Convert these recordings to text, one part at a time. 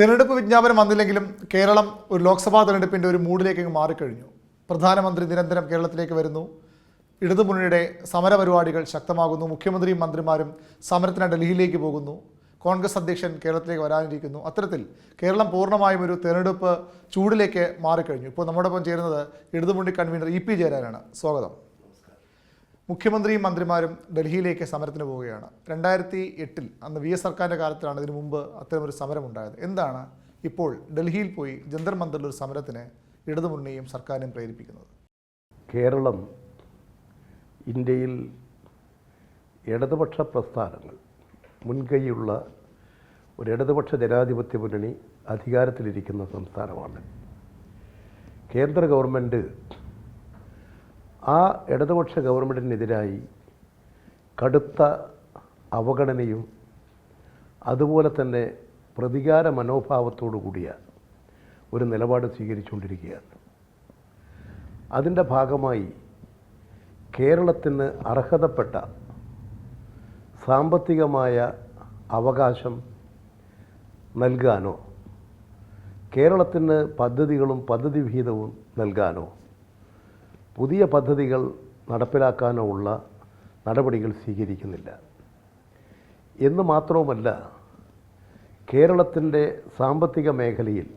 തിരഞ്ഞെടുപ്പ് വിജ്ഞാപനം വന്നില്ലെങ്കിലും കേരളം ഒരു ലോക്സഭാ തിരഞ്ഞെടുപ്പിൻ്റെ ഒരു മൂഡിലേക്ക് മാറിക്കഴിഞ്ഞു. പ്രധാനമന്ത്രി നിരന്തരം കേരളത്തിലേക്ക് വരുന്നു. ഇടതുമുന്നണിയുടെ സമരപരിപാടികൾ ശക്തമാകുന്നു. മുഖ്യമന്ത്രിയും മന്ത്രിമാരും സമരത്തിന് ഡൽഹിയിലേക്ക് പോകുന്നു. കോൺഗ്രസ് അധ്യക്ഷൻ കേരളത്തിലേക്ക് വരാനിരിക്കുന്നു. അത്തരത്തിൽ കേരളം പൂർണ്ണമായും ഒരു തിരഞ്ഞെടുപ്പ് ചൂടിലേക്ക് മാറിക്കഴിഞ്ഞു. ഇപ്പോൾ നമ്മോടൊപ്പം ചേരുന്നത് ഇടതുമുന്നണി കൺവീനർ ഇ പി ജയരാജനാണ്. സ്വാഗതം. മുഖ്യമന്ത്രിയും മന്ത്രിമാരും ഡൽഹിയിലേക്ക് സമരത്തിന് പോവുകയാണ്. 2008 അന്ന് വി എസ് സർക്കാരിൻ്റെ കാലത്തിലാണ് ഇതിനു മുമ്പ് അത്തരമൊരു സമരമുണ്ടായത്. എന്താണ് ഇപ്പോൾ ഡൽഹിയിൽ പോയി ജന്തർ മന്ദറിലൊരു സമരത്തിന് ഇടതുമുന്നണിയും സർക്കാരിനും പ്രേരിപ്പിക്കുന്നത്? കേരളം ഇന്ത്യയിൽ ഇടതുപക്ഷ പ്രസ്ഥാനങ്ങൾ മുൻകൈയുള്ള ഒരു ഇടതുപക്ഷ ജനാധിപത്യ മുന്നണി അധികാരത്തിലിരിക്കുന്ന സംസ്ഥാനമാണ്. കേന്ദ്ര ഗവൺമെൻറ് ആ ഇടതുപക്ഷ ഗവൺമെൻറ്റിനെതിരായി കടുത്ത അവഗണനയും അതുപോലെ തന്നെ പ്രതികാര മനോഭാവത്തോടു കൂടിയ ഒരു നിലപാട് സ്വീകരിച്ചുകൊണ്ടിരിക്കുകയാണ്. അതിൻ്റെ ഭാഗമായി കേരളത്തിന് അർഹതപ്പെട്ട സാമ്പത്തികമായ അവകാശം നൽകാനോ കേരളത്തിന് പദ്ധതികളും പദ്ധതി വിഹിതവും നൽകാനോ പുതിയ പദ്ധതികൾ നടപ്പിലാക്കാനോ ഉള്ള നടപടികൾ സ്വീകരിക്കുന്നില്ല എന്ന് മാത്രവുമല്ല, കേരളത്തിൻ്റെ സാമ്പത്തിക മേഖലയിൽ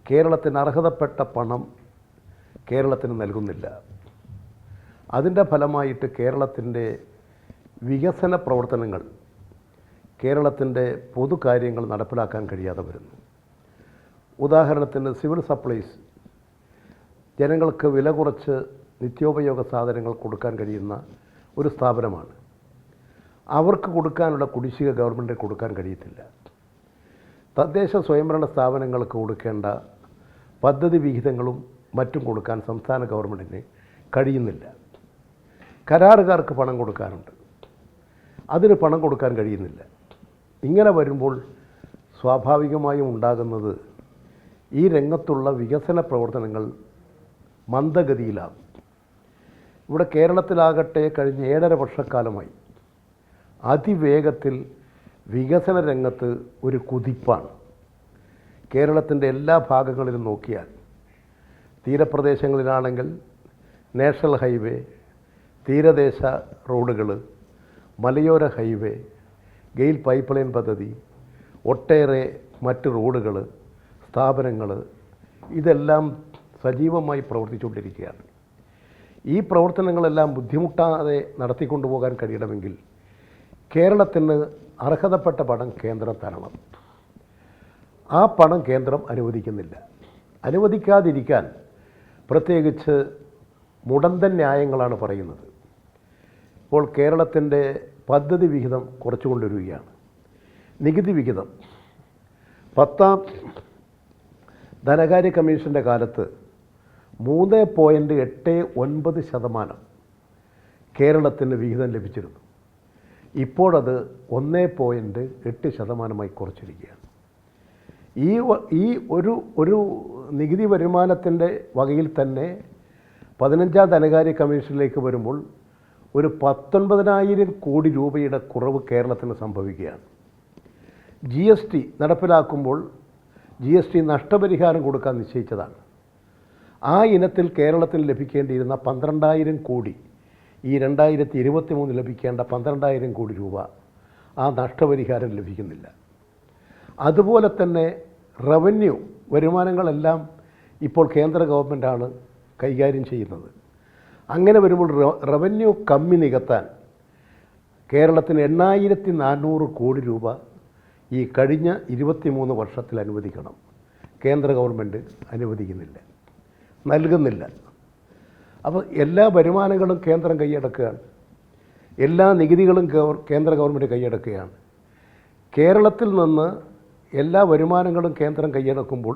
കേരളത്തിന് അർഹതപ്പെട്ട പണം കേരളത്തിന് നൽകുന്നില്ല. അതിൻ്റെ ഫലമായിട്ട് കേരളത്തിൻ്റെ വികസന പ്രവർത്തനങ്ങൾ, കേരളത്തിൻ്റെ പൊതുകാര്യങ്ങൾ നടപ്പിലാക്കാൻ കഴിയാതെ വരുന്നു. ഉദാഹരണത്തിന് സിവിൽ സപ്ലൈസ്, ജനങ്ങൾക്ക് വില കുറച്ച് നിത്യോപയോഗ സാധനങ്ങൾ കൊടുക്കാൻ കഴിയുന്ന ഒരു സ്ഥാപനമാണ്. അവർക്ക് കൊടുക്കാനുള്ള കുടിശ്ശിക ഗവൺമെൻറ് കൊടുക്കാൻ കഴിയത്തില്ല. തദ്ദേശ സ്വയംഭരണ സ്ഥാപനങ്ങൾക്ക് കൊടുക്കേണ്ട പദ്ധതി വിഹിതങ്ങളും മറ്റും കൊടുക്കാൻ സംസ്ഥാന ഗവൺമെൻറ്റിന് കഴിയുന്നില്ല. കരാറുകാർക്ക് പണം കൊടുക്കാനുണ്ട്, അതിന് പണം കൊടുക്കാൻ കഴിയുന്നില്ല. ഇങ്ങനെ വരുമ്പോൾ സ്വാഭാവികമായും ഉണ്ടാകുന്നത് ഈ രംഗത്തുള്ള വികസന പ്രവർത്തനങ്ങൾ മന്ദഗതിയിലാകും. ഇവിടെ കേരളത്തിലാകട്ടെ കഴിഞ്ഞ 7.5 വർഷക്കാലമായി അതിവേഗത്തിൽ വികസന രംഗത്ത് ഒരു കുതിപ്പാണ്. കേരളത്തിൻ്റെ എല്ലാ ഭാഗങ്ങളിലും നോക്കിയാൽ, തീരപ്രദേശങ്ങളിലാണെങ്കിൽ നാഷണൽ ഹൈവേ, തീരദേശ റോഡുകൾ, മലയോര ഹൈവേ, ഗെയിൽ പൈപ്പ് ലൈൻ പദ്ധതി, ഒട്ടേറെ മറ്റ് റോഡുകൾ, സ്ഥാപനങ്ങൾ, ഇതെല്ലാം സജീവമായി പ്രവർത്തിച്ചുകൊണ്ടിരിക്കുകയാണ്. ഈ പ്രവർത്തനങ്ങളെല്ലാം ബുദ്ധിമുട്ടാതെ നടത്തിക്കൊണ്ടുപോകാൻ കഴിയണമെങ്കിൽ കേരളത്തിന് അർഹതപ്പെട്ട പണം കേന്ദ്രം തരണം. ആ പണം കേന്ദ്രം അനുവദിക്കുന്നില്ല. അനുവദിക്കാതിരിക്കാൻ പ്രത്യേകിച്ച് മുടന്തൻ ന്യായങ്ങളാണ് പറയുന്നത്. ഇപ്പോൾ കേരളത്തിൻ്റെ പദ്ധതി വിഹിതം കുറച്ചുകൊണ്ടുവരികയാണ്. നികുതി വിഹിതം 10ാം ധനകാര്യ കമ്മീഷൻ്റെ കാലത്ത് 3.89% കേരളത്തിന് വിഹിതം ലഭിച്ചിരുന്നു. ഇപ്പോഴത് 1.8% കുറച്ചിരിക്കുകയാണ്. ഈ ഒരു നികുതി വരുമാനത്തിൻ്റെ വകയിൽ തന്നെ 15ാം ധനകാര്യ കമ്മീഷനിലേക്ക് വരുമ്പോൾ ഒരു 19,000 കോടി രൂപയുടെ കുറവ് കേരളത്തിന് സംഭവിക്കുകയാണ്. GST നടപ്പിലാക്കുമ്പോൾ GST നഷ്ടപരിഹാരം കൊടുക്കാൻ നിശ്ചയിച്ചതാണ്. ആ ഇനത്തിൽ കേരളത്തിന് ലഭിക്കേണ്ടിയിരുന്ന 12,000 കോടി, ഈ 2023 ലഭിക്കേണ്ട 12,000 കോടി രൂപ ആ നഷ്ടപരിഹാരം ലഭിക്കുന്നില്ല. അതുപോലെ തന്നെ റവന്യൂ വരുമാനങ്ങളെല്ലാം ഇപ്പോൾ കേന്ദ്ര ഗവൺമെൻറ്റാണ് കൈകാര്യം ചെയ്യുന്നത്. അങ്ങനെ വരുമ്പോൾ റവന്യൂ കമ്മി നികത്താൻ കേരളത്തിന് 8,400 കോടി രൂപ ഈ കഴിഞ്ഞ 23 വർഷത്തിൽ അനുവദിക്കണം. കേന്ദ്ര ഗവൺമെൻറ് അനുവദിക്കുന്നില്ല, നൽകുന്നില്ല. അപ്പോൾ എല്ലാ വരുമാനങ്ങളും കേന്ദ്രം കൈയടക്കുകയാണ്, എല്ലാ നികുതികളും കേന്ദ്ര ഗവൺമെൻറ് കൈയടക്കുകയാണ്. കേരളത്തിൽ നിന്ന് എല്ലാ വരുമാനങ്ങളും കേന്ദ്രം കൈയടക്കുമ്പോൾ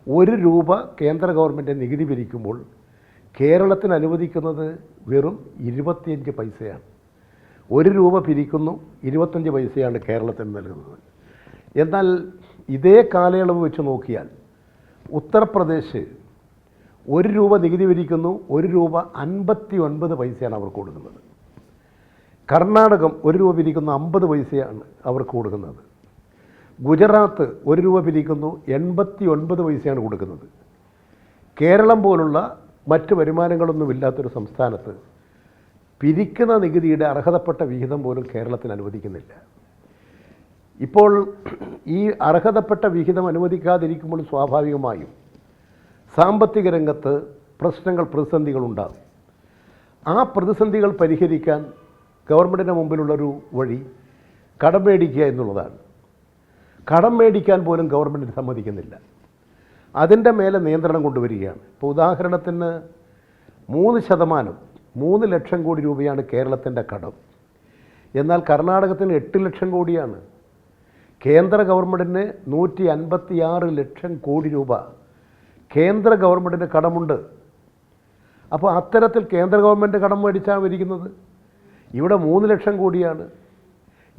1 രൂപ കേന്ദ്ര ഗവൺമെൻറ് നികുതി പിരിക്കുമ്പോൾ കേരളത്തിന് അനുവദിക്കുന്നത് വെറും 25 പൈസയാണ്. 1 രൂപ പിരിക്കുന്നു, 25 പൈസയാണ് കേരളത്തിന് നൽകുന്നത്. എന്നാൽ ഇതേ കാലയളവ് വെച്ച് നോക്കിയാൽ ഉത്തർപ്രദേശ് 1 രൂപ നികുതി പിരിക്കുന്നു, 1 രൂപ 59 പൈസയാണ് അവർക്ക് കൊടുക്കുന്നത്. കർണാടകം 1 രൂപ പിരിക്കുന്നു, 50 പൈസയാണ് അവർക്ക് കൊടുക്കുന്നത്. ഗുജറാത്ത് 1 രൂപ പിരിക്കുന്നു, 89 പൈസയാണ് കൊടുക്കുന്നത്. കേരളം പോലുള്ള മറ്റ് വരുമാനങ്ങളൊന്നുമില്ലാത്തൊരു സംസ്ഥാനത്ത് പിരിക്കുന്ന നികുതിയുടെ അർഹതപ്പെട്ട വിഹിതം പോലും കേരളത്തിന് അനുവദിക്കുന്നില്ല. ഇപ്പോൾ ഈ അർഹതപ്പെട്ട വിഹിതം അനുവദിക്കാതിരിക്കുമ്പോൾ സ്വാഭാവികമായും സാമ്പത്തിക രംഗത്ത് പ്രതിസന്ധികളുണ്ടാകും. ആ പ്രതിസന്ധികൾ പരിഹരിക്കാൻ ഗവൺമെൻറ്റിന് മുമ്പിലുള്ളൊരു വഴി കടം മേടിക്കുക എന്നുള്ളതാണ്. കടം മേടിക്കാൻ പോലും ഗവൺമെൻറ് സമ്മതിക്കുന്നില്ല. അതിൻ്റെ മേലെ നിയന്ത്രണം കൊണ്ടുവരികയാണ്. ഇപ്പോൾ ഉദാഹരണത്തിന് 3%, 3 ലക്ഷം കോടി രൂപയാണ് കേരളത്തിൻ്റെ കടം. എന്നാൽ കർണാടകത്തിന് 8 ലക്ഷം കോടിയാണ്. കേന്ദ്ര ഗവൺമെൻറ്റിന് 156 ലക്ഷം കോടി രൂപ കേന്ദ്ര ഗവൺമെൻറ്റിന് കടമുണ്ട്. അപ്പോൾ അത്തരത്തിൽ കേന്ദ്ര ഗവൺമെൻറ് കടം മേടിച്ചാണ് ഇരിക്കുന്നത്. ഇവിടെ 3 ലക്ഷം കോടിയാണ്.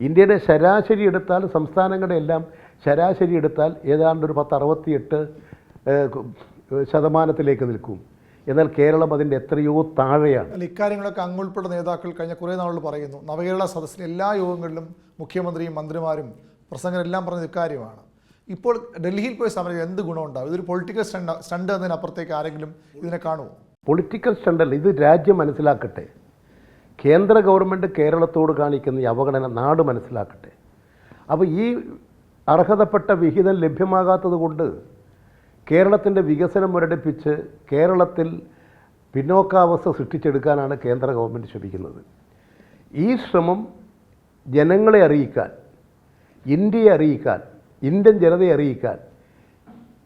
ഇന്ത്യയുടെ ശരാശരി എടുത്താൽ, സംസ്ഥാനങ്ങളുടെ എല്ലാം ശരാശരി എടുത്താൽ ഏതാണ്ട് ഒരു 68% നിൽക്കും. എന്നാൽ കേരളം അതിൻ്റെ എത്രയോ താഴെയാണ്. ഇക്കാര്യങ്ങളൊക്കെ അങ്ങുൾപ്പെട്ട നേതാക്കൾ കഴിഞ്ഞ കുറേ നാളുകൾ പറയുന്നു. നവകേരള സദസ്സിലെ എല്ലാ യോഗങ്ങളിലും മുഖ്യമന്ത്രിയും മന്ത്രിമാരും പ്രസംഗരെല്ലാം പറഞ്ഞത് ഇക്കാര്യമാണ്. ഇപ്പോൾ ഡൽഹിയിൽ പോയി സമരം എന്ത് ഗുണമുണ്ടാകും? ഇതൊരു പൊളിറ്റിക്കൽ സ്റ്റണ്ട് എന്നതിനപ്പുറത്തേക്ക് ആരെങ്കിലും ഇതിനെ കാണുമോ? പൊളിറ്റിക്കൽ സ്റ്റണ്ടല്ല, ഇത് രാജ്യം മനസ്സിലാക്കട്ടെ. കേന്ദ്ര ഗവൺമെൻറ് കേരളത്തോട് കാണിക്കുന്ന ഈ അവഗണന നാട് മനസ്സിലാക്കട്ടെ. അപ്പോൾ ഈ അർഹതപ്പെട്ട വിഹിതം ലഭ്യമാകാത്തത് കൊണ്ട് കേരളത്തിൻ്റെ വികസനം മുരടിപ്പിച്ച് കേരളത്തിൽ പിന്നോക്കാവസ്ഥ സൃഷ്ടിച്ചെടുക്കാനാണ് കേന്ദ്ര ഗവൺമെൻറ് ശ്രമിക്കുന്നത്. ഈ ശ്രമം ജനങ്ങളെ അറിയിക്കാൻ, ഇന്ത്യയെ അറിയിക്കാൻ, ഇന്ത്യൻ ജനതയെ അറിയിക്കാൻ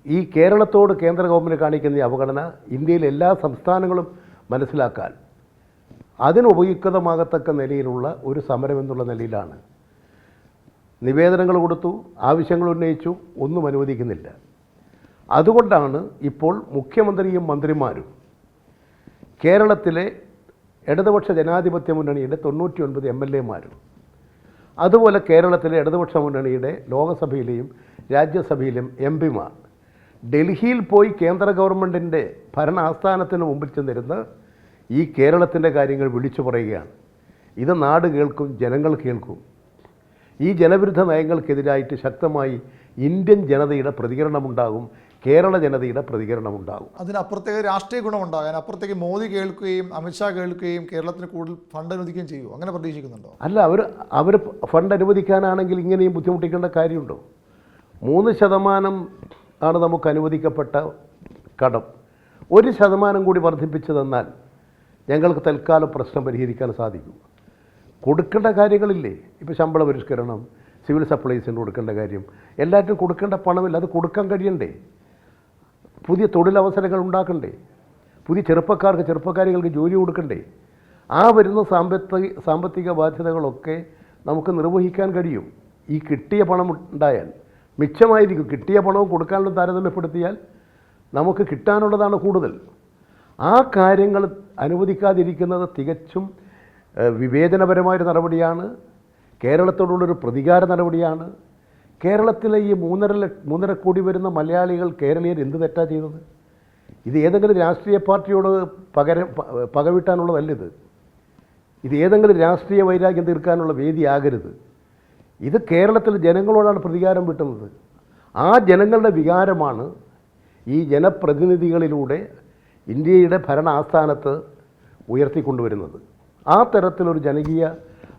ഈ കേരളത്തോട് കേന്ദ്ര ഗവൺമെൻറ് കാണിക്കുന്ന ഈ അവഗണന ഇന്ത്യയിലെ എല്ലാ സംസ്ഥാനങ്ങളും മനസ്സിലാക്കാൻ അതിനുപയുക്തമാകത്തക്ക നിലയിലുള്ള ഒരു സമരം എന്നുള്ള നിലയിലാണ്. നിവേദനങ്ങൾ കൊടുത്തു, ആവശ്യങ്ങൾ ഉന്നയിച്ചു, ഒന്നും അനുവദിക്കുന്നില്ല. അതുകൊണ്ടാണ് ഇപ്പോൾ മുഖ്യമന്ത്രിയും മന്ത്രിമാരും കേരളത്തിലെ ഇടതുപക്ഷ ജനാധിപത്യ മുന്നണിയുടെ 99 MLA-മാരും അതുപോലെ കേരളത്തിലെ ഇടതുപക്ഷ മുന്നണിയുടെ ലോകസഭയിലെയും രാജ്യസഭയിലെയും MP-മാർ ഡൽഹിയിൽ പോയി കേന്ദ്ര ഗവൺമെൻറ്റിൻ്റെ ഭരണ ആസ്ഥാനത്തിന് മുമ്പിൽ ചെന്നിരുന്ന് ഈ കേരളത്തിൻ്റെ കാര്യങ്ങൾ വിളിച്ചു പറയുകയാണ്. ഇത് നാട് കേൾക്കും, ജനങ്ങൾ കേൾക്കും. ഈ ജനവിരുദ്ധ നയങ്ങൾക്കെതിരായിട്ട് ശക്തമായി ഇന്ത്യൻ ജനതയുടെ പ്രതികരണമുണ്ടാകും, കേരള ജനതയുടെ പ്രതികരണമുണ്ടാകും. അതിനപ്പുറത്തേക്ക് രാഷ്ട്രീയ ഗുണമുണ്ടാകാൻ അപ്പുറത്തേക്ക് മോദി കേൾക്കുകയും അമിത്ഷാ കേൾക്കുകയും കേരളത്തിന് കൂടുതൽ ഫണ്ട് അനുവദിക്കുകയും ചെയ്യുമോ? അങ്ങനെ പ്രതീക്ഷിക്കുന്നുണ്ടോ? അല്ല, അവർ ഫണ്ട് അനുവദിക്കാനാണെങ്കിൽ ഇങ്ങനെയും ബുദ്ധിമുട്ടിക്കേണ്ട കാര്യമുണ്ടോ? 3% ആണ് നമുക്ക് അനുവദിക്കപ്പെട്ട കടം. 1% കൂടി വർദ്ധിപ്പിച്ചു തന്നാൽ ഞങ്ങൾക്ക് തൽക്കാലം പ്രശ്നം പരിഹരിക്കാൻ സാധിക്കും. കൊടുക്കേണ്ട കാര്യങ്ങളില്ലേ? ഇപ്പോൾ ശമ്പള പരിഷ്കരണം, സിവിൽ സപ്ലൈസിന് കൊടുക്കേണ്ട കാര്യം, എല്ലാറ്റിനും കൊടുക്കേണ്ട പണമില്ല. അത് കൊടുക്കാൻ കഴിയണ്ടേ? പുതിയ തൊഴിലവസരങ്ങൾ ഉണ്ടാക്കണ്ടേ? പുതിയ ചെറുപ്പക്കാരികൾക്ക് ജോലി കൊടുക്കണ്ടേ? ആ വരുന്ന സാമ്പത്തിക ബാധ്യതകളൊക്കെ നമുക്ക് നിർവഹിക്കാൻ കഴിയും. ഈ കിട്ടിയ പണം ഉണ്ടായാൽ മിച്ചമായിരിക്കും. കിട്ടിയ പണവും കൊടുക്കാനുള്ള താരതമ്യപ്പെടുത്തിയാൽ നമുക്ക് കിട്ടാനുള്ളതാണ് കൂടുതൽ. ആ കാര്യങ്ങൾ അനുവദിക്കാതിരിക്കുന്നത് തികച്ചും വിവേചനപരമായൊരു നടപടിയാണ്. കേരളത്തോടുള്ളൊരു പ്രതികാര നടപടിയാണ്. കേരളത്തിലെ ഈ 3.5 കോടി വരുന്ന മലയാളികൾ, കേരളീയർ എന്ത് തെറ്റാ ചെയ്തത്? ഇത് ഏതെങ്കിലും രാഷ്ട്രീയ പാർട്ടിയോട് പകവിട്ടാനുള്ളതല്ലിത്. ഇത് ഏതെങ്കിലും രാഷ്ട്രീയ വൈരാഗ്യം തീർക്കാനുള്ള വേദിയാകരുത്. ഇത് കേരളത്തിലെ ജനങ്ങളോടാണ് പ്രതികാരം വിട്ടുന്നത്. ആ ജനങ്ങളുടെ വികാരമാണ് ഈ ജനപ്രതിനിധികളിലൂടെ ഇന്ത്യയുടെ ഭരണ ആസ്ഥാനത്ത് ഉയർത്തിക്കൊണ്ടുവരുന്നത്. ആ തരത്തിലൊരു ജനകീയ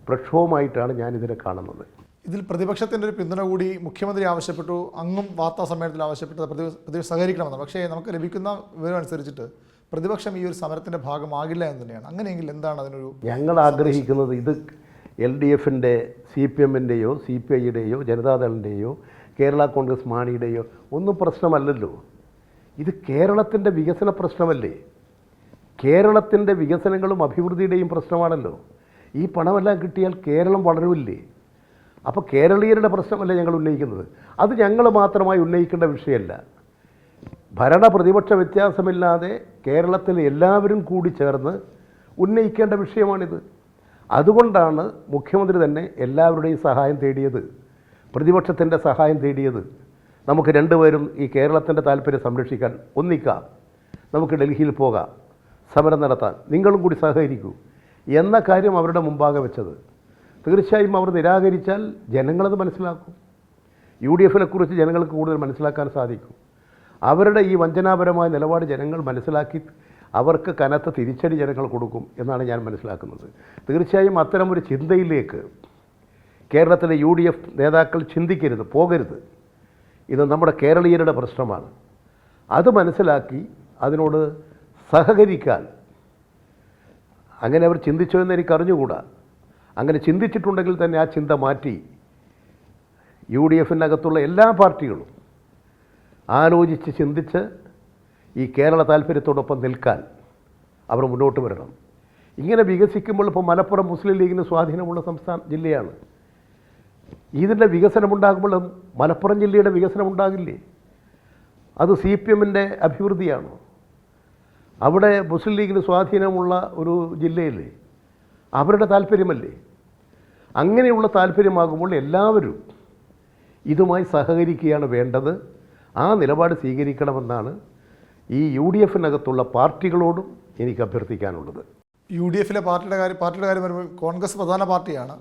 പ്രക്ഷോഭമായിട്ടാണ് ഞാനിതിനെ കാണുന്നത്. ഇതിൽ പ്രതിപക്ഷത്തിൻ്റെ ഒരു പിന്തുണ കൂടി മുഖ്യമന്ത്രി ആവശ്യപ്പെട്ടു. അങ്ങും വാർത്താ സമ്മേളനത്തിൽ ആവശ്യപ്പെട്ടത് പ്രതിപക്ഷം സഹകരിക്കണമെന്ന്. പക്ഷേ നമുക്ക് ലഭിക്കുന്ന വിവരം അനുസരിച്ചിട്ട് പ്രതിപക്ഷം ഈ ഒരു സമരത്തിൻ്റെ ഭാഗമാകില്ല എന്ന് തന്നെയാണ്. അങ്ങനെയെങ്കിൽ എന്താണ് അതിനൊരു? ഞങ്ങൾ ആഗ്രഹിക്കുന്നത് ഇത് LDF-ൻ്റെ, CPM-ൻ്റെയോ CPI-യുടെയോ ജനതാദളിൻ്റെയോ കേരള കോൺഗ്രസ് മാണിയുടെയോ ഒന്നും പ്രശ്നമല്ലല്ലോ. ഇത് കേരളത്തിൻ്റെ വികസന പ്രശ്നമല്ലേ? കേരളത്തിൻ്റെ വികസനങ്ങളും അഭിവൃദ്ധിയുടെയും പ്രശ്നമാണല്ലോ. ഈ പണമെല്ലാം കിട്ടിയാൽ കേരളം വളരുമില്ലേ? അപ്പോൾ കേരളീയരുടെ പ്രശ്നമല്ലേ ഞങ്ങൾ ഉന്നയിക്കുന്നത്? അത് ഞങ്ങൾ മാത്രമായി ഉന്നയിക്കേണ്ട വിഷയമല്ല. ഭരണ പ്രതിപക്ഷ വ്യത്യാസമില്ലാതെ കേരളത്തിലെ എല്ലാവരും കൂടി ചേർന്ന് ഉന്നയിക്കേണ്ട വിഷയമാണിത്. അതുകൊണ്ടാണ് മുഖ്യമന്ത്രി തന്നെ എല്ലാവരുടെയും സഹായം തേടിയത്, പ്രതിപക്ഷത്തിൻ്റെ സഹായം തേടിയത്. നമുക്ക് രണ്ടുപേരും ഈ കേരളത്തിൻ്റെ താല്പര്യം സംരക്ഷിക്കാൻ ഒന്നിക്കാം, നമുക്ക് ഡൽഹിയിൽ പോകാം, സമരം നടത്താൻ, നിങ്ങളും കൂടി സഹകരിക്കൂ എന്ന കാര്യം അവരുടെ മുമ്പാകെ വെച്ചത്. തീർച്ചയായും അവർ നിരാകരിച്ചാൽ ജനങ്ങളത് മനസ്സിലാക്കും. UDF-നെ കുറിച്ച് ജനങ്ങൾക്ക് കൂടുതൽ മനസ്സിലാക്കാൻ സാധിക്കും. അവരുടെ ഈ വഞ്ചനാപരമായ നിലപാട് ജനങ്ങൾ മനസ്സിലാക്കി അവർക്ക് കനത്ത തിരിച്ചടി ജനങ്ങൾ കൊടുക്കും എന്നാണ് ഞാൻ മനസ്സിലാക്കുന്നത്. തീർച്ചയായും അത്തരമൊരു ചിന്തയിലേക്ക് കേരളത്തിലെ UDF നേതാക്കൾ ചിന്തിക്കരുത്, പോകരുത്. ഇത് നമ്മുടെ കേരളീയരുടെ പ്രശ്നമാണ്. അത് മനസ്സിലാക്കി അതിനോട് സഹകരിക്കാൻ, അങ്ങനെ അവർ ചിന്തിച്ചോ എന്ന് എനിക്ക് അറിഞ്ഞുകൂടാ. അങ്ങനെ ചിന്തിച്ചിട്ടുണ്ടെങ്കിൽ തന്നെ ആ ചിന്ത മാറ്റി UDF-നകത്തുള്ള എല്ലാ പാർട്ടികളും ആലോചിച്ച് ചിന്തിച്ച് ഈ കേരള താല്പര്യത്തോടൊപ്പം നിൽക്കാൻ അവർ മുന്നോട്ട് വരണം. ഇങ്ങനെ വികസിക്കുമ്പോൾ ഇപ്പോൾ മലപ്പുറം മുസ്ലിം ലീഗിന് സ്വാധീനമുള്ള ജില്ലയാണ്. ഇതിൻ്റെ വികസനമുണ്ടാകുമ്പോൾ മലപ്പുറം ജില്ലയുടെ വികസനമുണ്ടാകില്ലേ? അത് CPM-ൻ്റെ അഭിവൃദ്ധിയാണോ? അവിടെ മുസ്ലിം ലീഗിന് സ്വാധീനമുള്ള ഒരു ജില്ലയില്ലേ, അവരുടെ താല്പര്യമല്ലേ? അങ്ങനെയുള്ള താല്പര്യമാകുമ്പോൾ എല്ലാവരും ഇതുമായി സഹകരിക്കുകയാണ് വേണ്ടത്. ആ നിലപാട് സ്വീകരിക്കണമെന്നാണ് ഈ UDF-നകത്തുള്ള പാർട്ടികളോടും എനിക്ക് അഭ്യർത്ഥിക്കാനുള്ളത്. UDF-ലെ പാർട്ടിയുടെ കാര്യം വരുമ്പോൾ കോൺഗ്രസ് പ്രധാന പാർട്ടിയാണ്,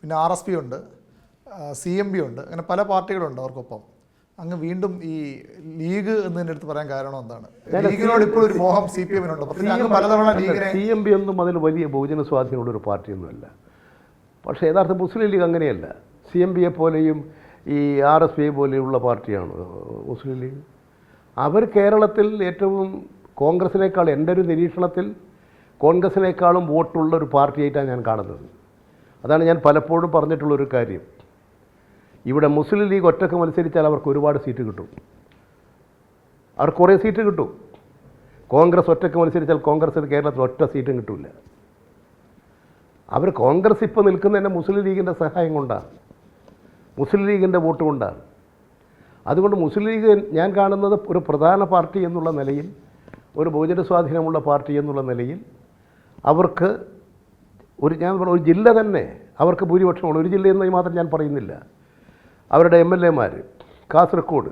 പിന്നെ RSP ഉണ്ട്, CMB ഉണ്ട്, അങ്ങനെ പല പാർട്ടികളുണ്ട് അവർക്കൊപ്പം. അങ്ങ് വീണ്ടും ഈ ലീഗ് എന്നതിൻ്റെ അടുത്ത് പറയാൻ കാരണം എന്താണ്? ലീഗിനോട് ഇപ്പോൾ ഒരു മോഹം CPM-നുണ്ട്. പലതവണ ലീഗിനെ CMB ഒന്നും അതിൽ വലിയ ബഹുജന സ്വാധീനമുള്ളൊരു പാർട്ടിയൊന്നുമല്ല. പക്ഷേ യഥാർത്ഥ മുസ്ലിം ലീഗ് അങ്ങനെയല്ല. CMB-യെ പോലെയും ഈ RSP പോലെയുള്ള പാർട്ടിയാണ് മുസ്ലിം ലീഗ്. അവർ കേരളത്തിൽ ഏറ്റവും കോൺഗ്രസിനേക്കാൾ, എൻ്റെ ഒരു നിരീക്ഷണത്തിൽ കോൺഗ്രസിനേക്കാളും വോട്ടുള്ള ഒരു പാർട്ടിയായിട്ടാണ് ഞാൻ കാണുന്നത്. അതാണ് ഞാൻ പലപ്പോഴും പറഞ്ഞിട്ടുള്ളൊരു കാര്യം. ഇവിടെ മുസ്ലിം ലീഗ് ഒറ്റക്ക് മത്സരിച്ചാൽ അവർക്ക് ഒരുപാട് സീറ്റ് കിട്ടും, അവർക്ക് കുറേ സീറ്റ് കിട്ടും. കോൺഗ്രസ് ഒറ്റക്ക് മത്സരിച്ചാൽ കോൺഗ്രസിന് കേരളത്തിൽ ഒറ്റ സീറ്റും കിട്ടില്ല. അവർ കോൺഗ്രസ് ഇപ്പോൾ നിൽക്കുന്നതന്നെ മുസ്ലിം ലീഗിൻ്റെ സഹായം കൊണ്ടാണ്, മുസ്ലിം ലീഗിൻ്റെ വോട്ട് കൊണ്ടാണ്. അതുകൊണ്ട് മുസ്ലിം ലീഗ് ഞാൻ കാണുന്നത് ഒരു പ്രധാന പാർട്ടി എന്നുള്ള നിലയിൽ, ഒരു ബഹുജന സ്വാധീനമുള്ള പാർട്ടി എന്നുള്ള നിലയിൽ അവർക്ക് ഒരു ജില്ല തന്നെ അവർക്ക് ഭൂരിപക്ഷമാണ്. ഒരു ജില്ലയെന്ന് മാത്രം ഞാൻ പറയുന്നില്ല. അവരുടെ MLA-മാർ കാസർഗോഡ്,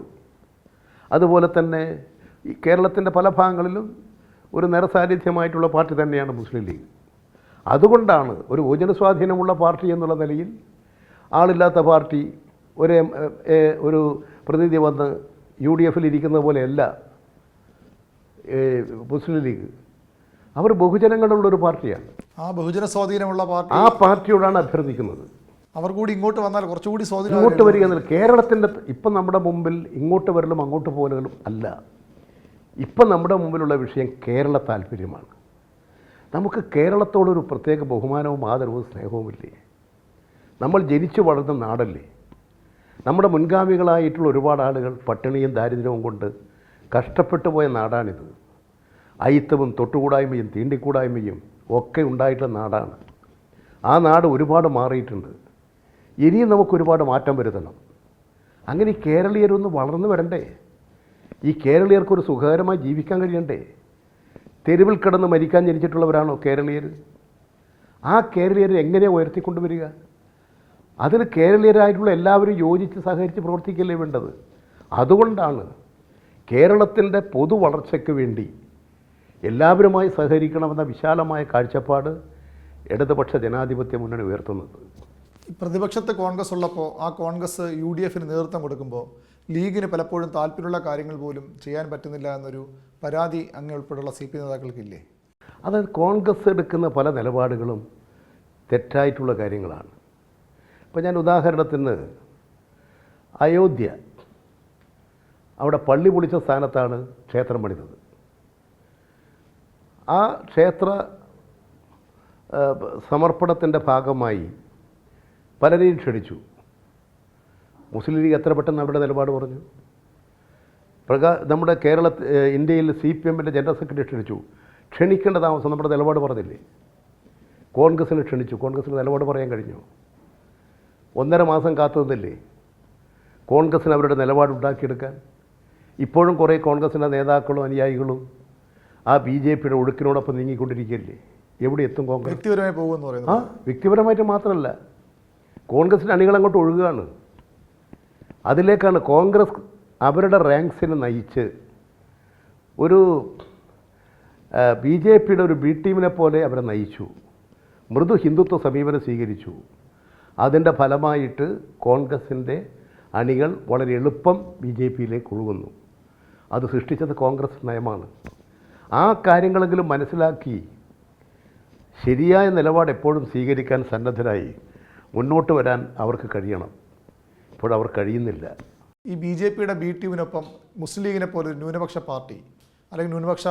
അതുപോലെ തന്നെ ഈ കേരളത്തിൻ്റെ പല ഭാഗങ്ങളിലും ഒരു നിറസാന്നിധ്യമായിട്ടുള്ള പാർട്ടി തന്നെയാണ് മുസ്ലിം ലീഗ്. അതുകൊണ്ടാണ് ഒരു ബഹുജന സ്വാധീനമുള്ള പാർട്ടി എന്നുള്ള നിലയിൽ ആളില്ലാത്ത പാർട്ടി ഒരു പ്രതിനിധി വന്ന് UDF-ൽ ഇരിക്കുന്ന പോലെയല്ല മുസ്ലിം ലീഗ്. അവർ ബഹുജനങ്ങളുള്ളൊരു പാർട്ടിയാണ്. ആ ബഹുജന സ്വാധീനമുള്ള പാർട്ടി, ആ പാർട്ടിയോടാണ് അഭ്യർത്ഥിക്കുന്നത്. അവർ കൂടി ഇങ്ങോട്ട് വന്നാൽ കുറച്ചുകൂടി സ്വാധീനം ഇങ്ങോട്ട് വരിക എന്നല്ല. കേരളത്തിൻ്റെ ഇപ്പം നമ്മുടെ മുമ്പിൽ ഇങ്ങോട്ട് വരലും അങ്ങോട്ട് പോകലും അല്ല. ഇപ്പം നമ്മുടെ മുമ്പിലുള്ള വിഷയം കേരള താല്പര്യമാണ്. നമുക്ക് കേരളത്തോടൊരു പ്രത്യേക ബഹുമാനവും ആദരവും സ്നേഹവുമില്ലേ? നമ്മൾ ജനിച്ചു വളർന്ന നാടല്ലേ? നമ്മുടെ മുൻഗാമികളായിട്ടുള്ള ഒരുപാട് ആളുകൾ പട്ടിണിയും ദാരിദ്ര്യവും കൊണ്ട് കഷ്ടപ്പെട്ടു പോയ നാടാണിത്. അയിത്തവും തൊട്ടുകൂടായ്മയും തീണ്ടിക്കൂടായ്മയും ഒക്കെ ഉണ്ടായിട്ടുള്ള നാടാണ്. ആ നാട് ഒരുപാട് മാറിയിട്ടുണ്ട്. ഇനിയും നമുക്കൊരുപാട് മാറ്റം വരുത്തണം. അങ്ങനെ ഈ കേരളീയരൊന്ന് വളർന്നു വരണ്ടേ? ഈ കേരളീയർക്കൊരു സുഖകരമായി ജീവിക്കാൻ കഴിയണ്ടേ? തെരുവിൽ കിടന്ന് മരിക്കാൻ ജനിച്ചിട്ടുള്ളവരാണോ കേരളീയർ? ആ കേരളീയരെ എങ്ങനെയാണ് ഉയർത്തിക്കൊണ്ടുവരിക? അതിന് കേരളീയരായിട്ടുള്ള എല്ലാവരും യോജിച്ച് സഹകരിച്ച് പ്രവർത്തിക്കല്ലേ വേണ്ടത്. അതുകൊണ്ടാണ് കേരളത്തിൻ്റെ പൊതു വളർച്ചയ്ക്ക് വേണ്ടി എല്ലാവരുമായി സഹകരിക്കണമെന്ന വിശാലമായ കാഴ്ചപ്പാട് ഇടതുപക്ഷ ജനാധിപത്യ മുന്നണി ഉയർത്തുന്നത്. പ്രതിപക്ഷത്ത് കോൺഗ്രസ് ഉള്ളപ്പോൾ ആ കോൺഗ്രസ് UDF-ന് നേതൃത്വം കൊടുക്കുമ്പോൾ ലീഗിന് പലപ്പോഴും താല്പര്യമുള്ള കാര്യങ്ങൾ പോലും ചെയ്യാൻ പറ്റുന്നില്ല എന്നൊരു പരാതി അങ്ങ് ഉൾപ്പെടെയുള്ള CPM നേതാക്കൾക്കില്ലേ? അതായത് കോൺഗ്രസ് എടുക്കുന്ന പല നിലപാടുകളും തെറ്റായിട്ടുള്ള കാര്യങ്ങളാണ്. ഇപ്പോൾ ഞാൻ ഉദാഹരണത്തിന് അയോധ്യ, അവിടെ പള്ളി പൊളിച്ച സ്ഥാനത്താണ് ക്ഷേത്രം പണിതത്. ആ ക്ഷേത്ര സമർപ്പണത്തിൻ്റെ ഭാഗമായി പലരെയും ക്ഷണിച്ചു. മുസ്ലിം ലീഗ് എത്ര പെട്ടെന്ന് അവരുടെ നിലപാട് പറഞ്ഞു. നമ്മുടെ ഇന്ത്യയിൽ CPM-ൻ്റെ ജനറൽ സെക്രട്ടറി ക്ഷണിച്ചു. ക്ഷണിക്കേണ്ട താമസം നമ്മുടെ നിലപാട് പറഞ്ഞില്ലേ? കോൺഗ്രസ്സിനെ ക്ഷണിച്ചു. കോൺഗ്രസ്സിന് നിലപാട് പറയാൻ കഴിഞ്ഞു? 1.5 മാസം കാത്തു നിന്നില്ലേ കോൺഗ്രസ്സിന് അവരുടെ നിലപാടുണ്ടാക്കിയെടുക്കാൻ? ഇപ്പോഴും കുറേ കോൺഗ്രസിൻ്റെ നേതാക്കളും അനുയായികളും ആ BJP-യുടെ ഒഴുക്കിനോടൊപ്പം നീങ്ങിക്കൊണ്ടിരിക്കുകയല്ലേ? എവിടെ എത്തും കോൺഗ്രസ്? വ്യക്തിപരമായി പോകുമെന്ന് പറയുന്നത്. വ്യക്തിപരമായിട്ട് മാത്രമല്ല, കോൺഗ്രസിൻ്റെ അണികളങ്ങോട്ട് ഒഴുകുകയാണ്. അതിലേക്കാണ് കോൺഗ്രസ് അവരുടെ റാങ്ക്സിനെ നയിച്ച് ഒരു BJP-യുടെ ഒരു B ടീമിനെ പോലെ അവരെ നയിച്ചു. മൃദു ഹിന്ദുത്വ സമീപനം സ്വീകരിച്ചു. അതിൻ്റെ ഫലമായിട്ട് കോൺഗ്രസിൻ്റെ അണികൾ വളരെ എളുപ്പം ബി ജെ പിയിലേക്ക് ഒഴുകുന്നു. അത് സൃഷ്ടിച്ചത് കോൺഗ്രസ് നയമാണ്. ആ കാര്യങ്ങളെങ്കിലും മനസ്സിലാക്കി ശരിയായ നിലപാട് എപ്പോഴും സ്വീകരിക്കാൻ സന്നദ്ധരായി മുന്നോട്ട് വരാൻ അവർക്ക് കഴിയണം. ഇപ്പോഴവർ കഴിയുന്നില്ല. ഈ ബി ജെ പിയുടെ ബി ടീമിനൊപ്പം മുസ്ലിം ലീഗിനെ പോലെ ഒരു ന്യൂനപക്ഷ പാർട്ടി അല്ലെങ്കിൽ ന്യൂനപക്ഷ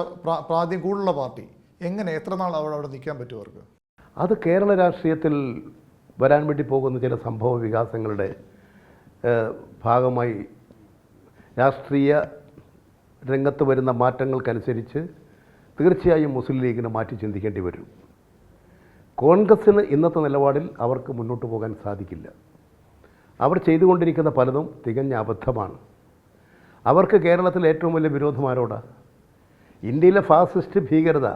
പ്രാതിനിധ്യം കൂടുതലുള്ള പാർട്ടി എങ്ങനെ എത്ര നാൾ അവിടെ നിൽക്കാൻ പറ്റും അവർക്ക്? അത് കേരള രാഷ്ട്രീയത്തിൽ വരാൻ വേണ്ടി പോകുന്ന ചില സംഭവ വികാസങ്ങളുടെ ഭാഗമായി രാഷ്ട്രീയ രംഗത്ത് വരുന്ന മാറ്റങ്ങൾക്കനുസരിച്ച് തീർച്ചയായും മുസ്ലിം ലീഗിനെ മാറ്റി ചിന്തിക്കേണ്ടി വരും. കോൺഗ്രസ്സിന് ഇന്നത്തെ നിലപാടിൽ അവർക്ക് മുന്നോട്ട് പോകാൻ സാധിക്കില്ല. അവർ ചെയ്തുകൊണ്ടിരിക്കുന്ന പലതും തികഞ്ഞ അബദ്ധമാണ്. അവർക്ക് കേരളത്തിൽ ഏറ്റവും വലിയ വിരോധം ആരോടാ? ഇന്ത്യയിലെ ഫാസിസ്റ്റ് ഭീകരത,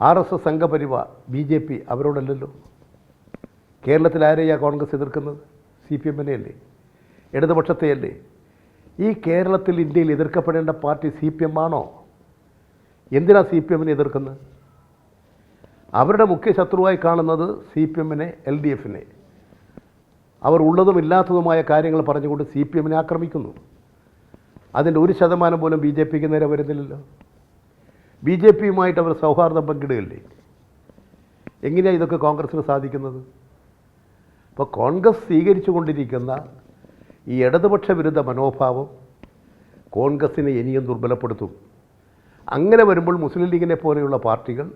RSS സംഘപരിവാർ, BJP അവരോടല്ലല്ലോ. കേരളത്തിൽ ആരെയാണ് കോൺഗ്രസ് എതിർക്കുന്നത്? CPM-നെ അല്ലേ? ഇടതുപക്ഷത്തെയല്ലേ? ഈ കേരളത്തിൽ ഇന്ത്യയിൽ എതിർക്കപ്പെടേണ്ട പാർട്ടി CPM ആണോ? എന്തിനാ CPM-നെ എതിർക്കുന്നത്? അവരുടെ മുഖ്യ ശത്രുവായി കാണുന്നത് CPM-നെ, LDF-നെ. അവർ ഉള്ളതും ഇല്ലാത്തതുമായ കാര്യങ്ങൾ പറഞ്ഞുകൊണ്ട് CPM-നെ ആക്രമിക്കുന്നു. അതിൻ്റെ 1% പോലും BJP-ക്ക് നേരെ വരുന്നില്ലല്ലോ. BJP-യുമായിട്ട് അവർ സൗഹാർദ്ദം പങ്കിടുകയല്ലേ? എങ്ങനെയാണ് ഇതൊക്കെ കോൺഗ്രസ്സിന് സാധിക്കുന്നത്? അപ്പോൾ കോൺഗ്രസ് സ്വീകരിച്ചു കൊണ്ടിരിക്കുന്ന ഈ ഇടതുപക്ഷ വിരുദ്ധ മനോഭാവം കോൺഗ്രസ്സിനെ ഇനിയും ദുർബലപ്പെടുത്തും. അങ്ങനെ വരുമ്പോൾ മുസ്ലിം ലീഗിനെ പോലെയുള്ള പാർട്ടികൾ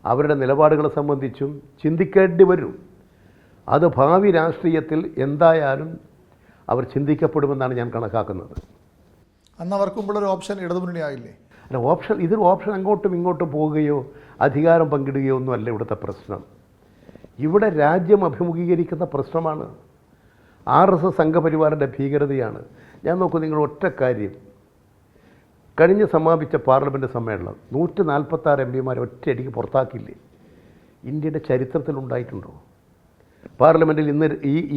അവരുടെ നിലപാടുകളെ സംബന്ധിച്ചും ചിന്തിക്കേണ്ടി വരും. അത് ഭാവി രാഷ്ട്രീയത്തിൽ എന്തായാലും അവർ ചിന്തിക്കപ്പെടുമെന്നാണ് ഞാൻ കണക്കാക്കുന്നത്. അന്ന് അവർക്കുമ്പോഴൊരു ഓപ്ഷൻ ഇടതുമുന്നണി ആയില്ലേ? അല്ല, ഇതൊരു ഓപ്ഷൻ അങ്ങോട്ടും ഇങ്ങോട്ടും പോവുകയോ അധികാരം പങ്കിടുകയോ ഒന്നും അല്ല ഇവിടുത്തെ പ്രശ്നം. ഇവിടെ രാജ്യം അഭിമുഖീകരിക്കുന്ന പ്രശ്നമാണ്. RSS സംഘപരിവാറിൻ്റെ ഭീകരതയാണ്. ഞാൻ നോക്കൂ, നിങ്ങൾ ഒറ്റ കാര്യം, കഴിഞ്ഞ് സമാപിച്ച പാർലമെൻറ്റ് സമ്മേളനം 146 MPമാരെ ഒറ്റയടിക്ക് പുറത്താക്കിയില്ലേ? ഇന്ത്യയുടെ ചരിത്രത്തിലുണ്ടായിട്ടുണ്ടോ? പാർലമെൻറ്റിൽ ഇന്ന്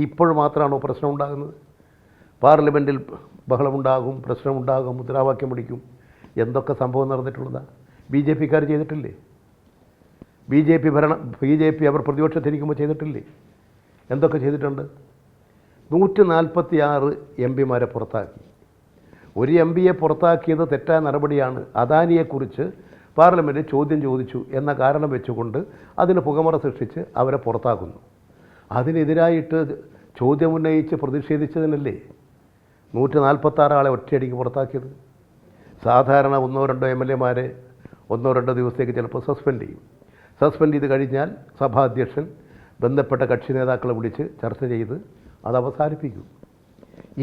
ഇപ്പോൾ മാത്രമാണോ പ്രശ്നം ഉണ്ടാകുന്നത്? പാർലമെൻറ്റിൽ ബഹളമുണ്ടാകും, പ്രശ്നമുണ്ടാകും, മുദ്രാവാക്യം പിടിക്കും. എന്തൊക്കെ സംഭവം നടന്നിട്ടുള്ളതാണ്? BJP-ക്കാർ ചെയ്തിട്ടില്ലേ? BJP അവർ പ്രതിപക്ഷത്തിരിക്കുമ്പോൾ ചെയ്തിട്ടില്ലേ? എന്തൊക്കെ ചെയ്തിട്ടുണ്ട്? 146 MPമാരെ പുറത്താക്കി. ഒരു MPയെ പുറത്താക്കിയത് തെറ്റായ നടപടിയാണ്. അദാനിയെക്കുറിച്ച് പാർലമെൻറ്റിൽ ചോദ്യം ചോദിച്ചു എന്ന കാരണം വെച്ചുകൊണ്ട് അതിന് പുകമറ സൃഷ്ടിച്ച് അവരെ പുറത്താക്കുന്നു. അതിനെതിരായിട്ട് ചോദ്യമുന്നയിച്ച് പ്രതിഷേധിച്ചതിനല്ലേ 146 ആളെ ഒറ്റയടിക്ക് പുറത്താക്കിയത്? സാധാരണ 1-2 MLA-മാരെ 1-2 ദിവസത്തേക്ക് ചിലപ്പോൾ സസ്പെൻഡ് ചെയ്യും. സസ്പെൻഡ് ചെയ്ത് കഴിഞ്ഞാൽ സഭാധ്യക്ഷൻ ബന്ധപ്പെട്ട കക്ഷി നേതാക്കളെ വിളിച്ച് ചർച്ച ചെയ്ത് അത് അവസാനിപ്പിക്കും.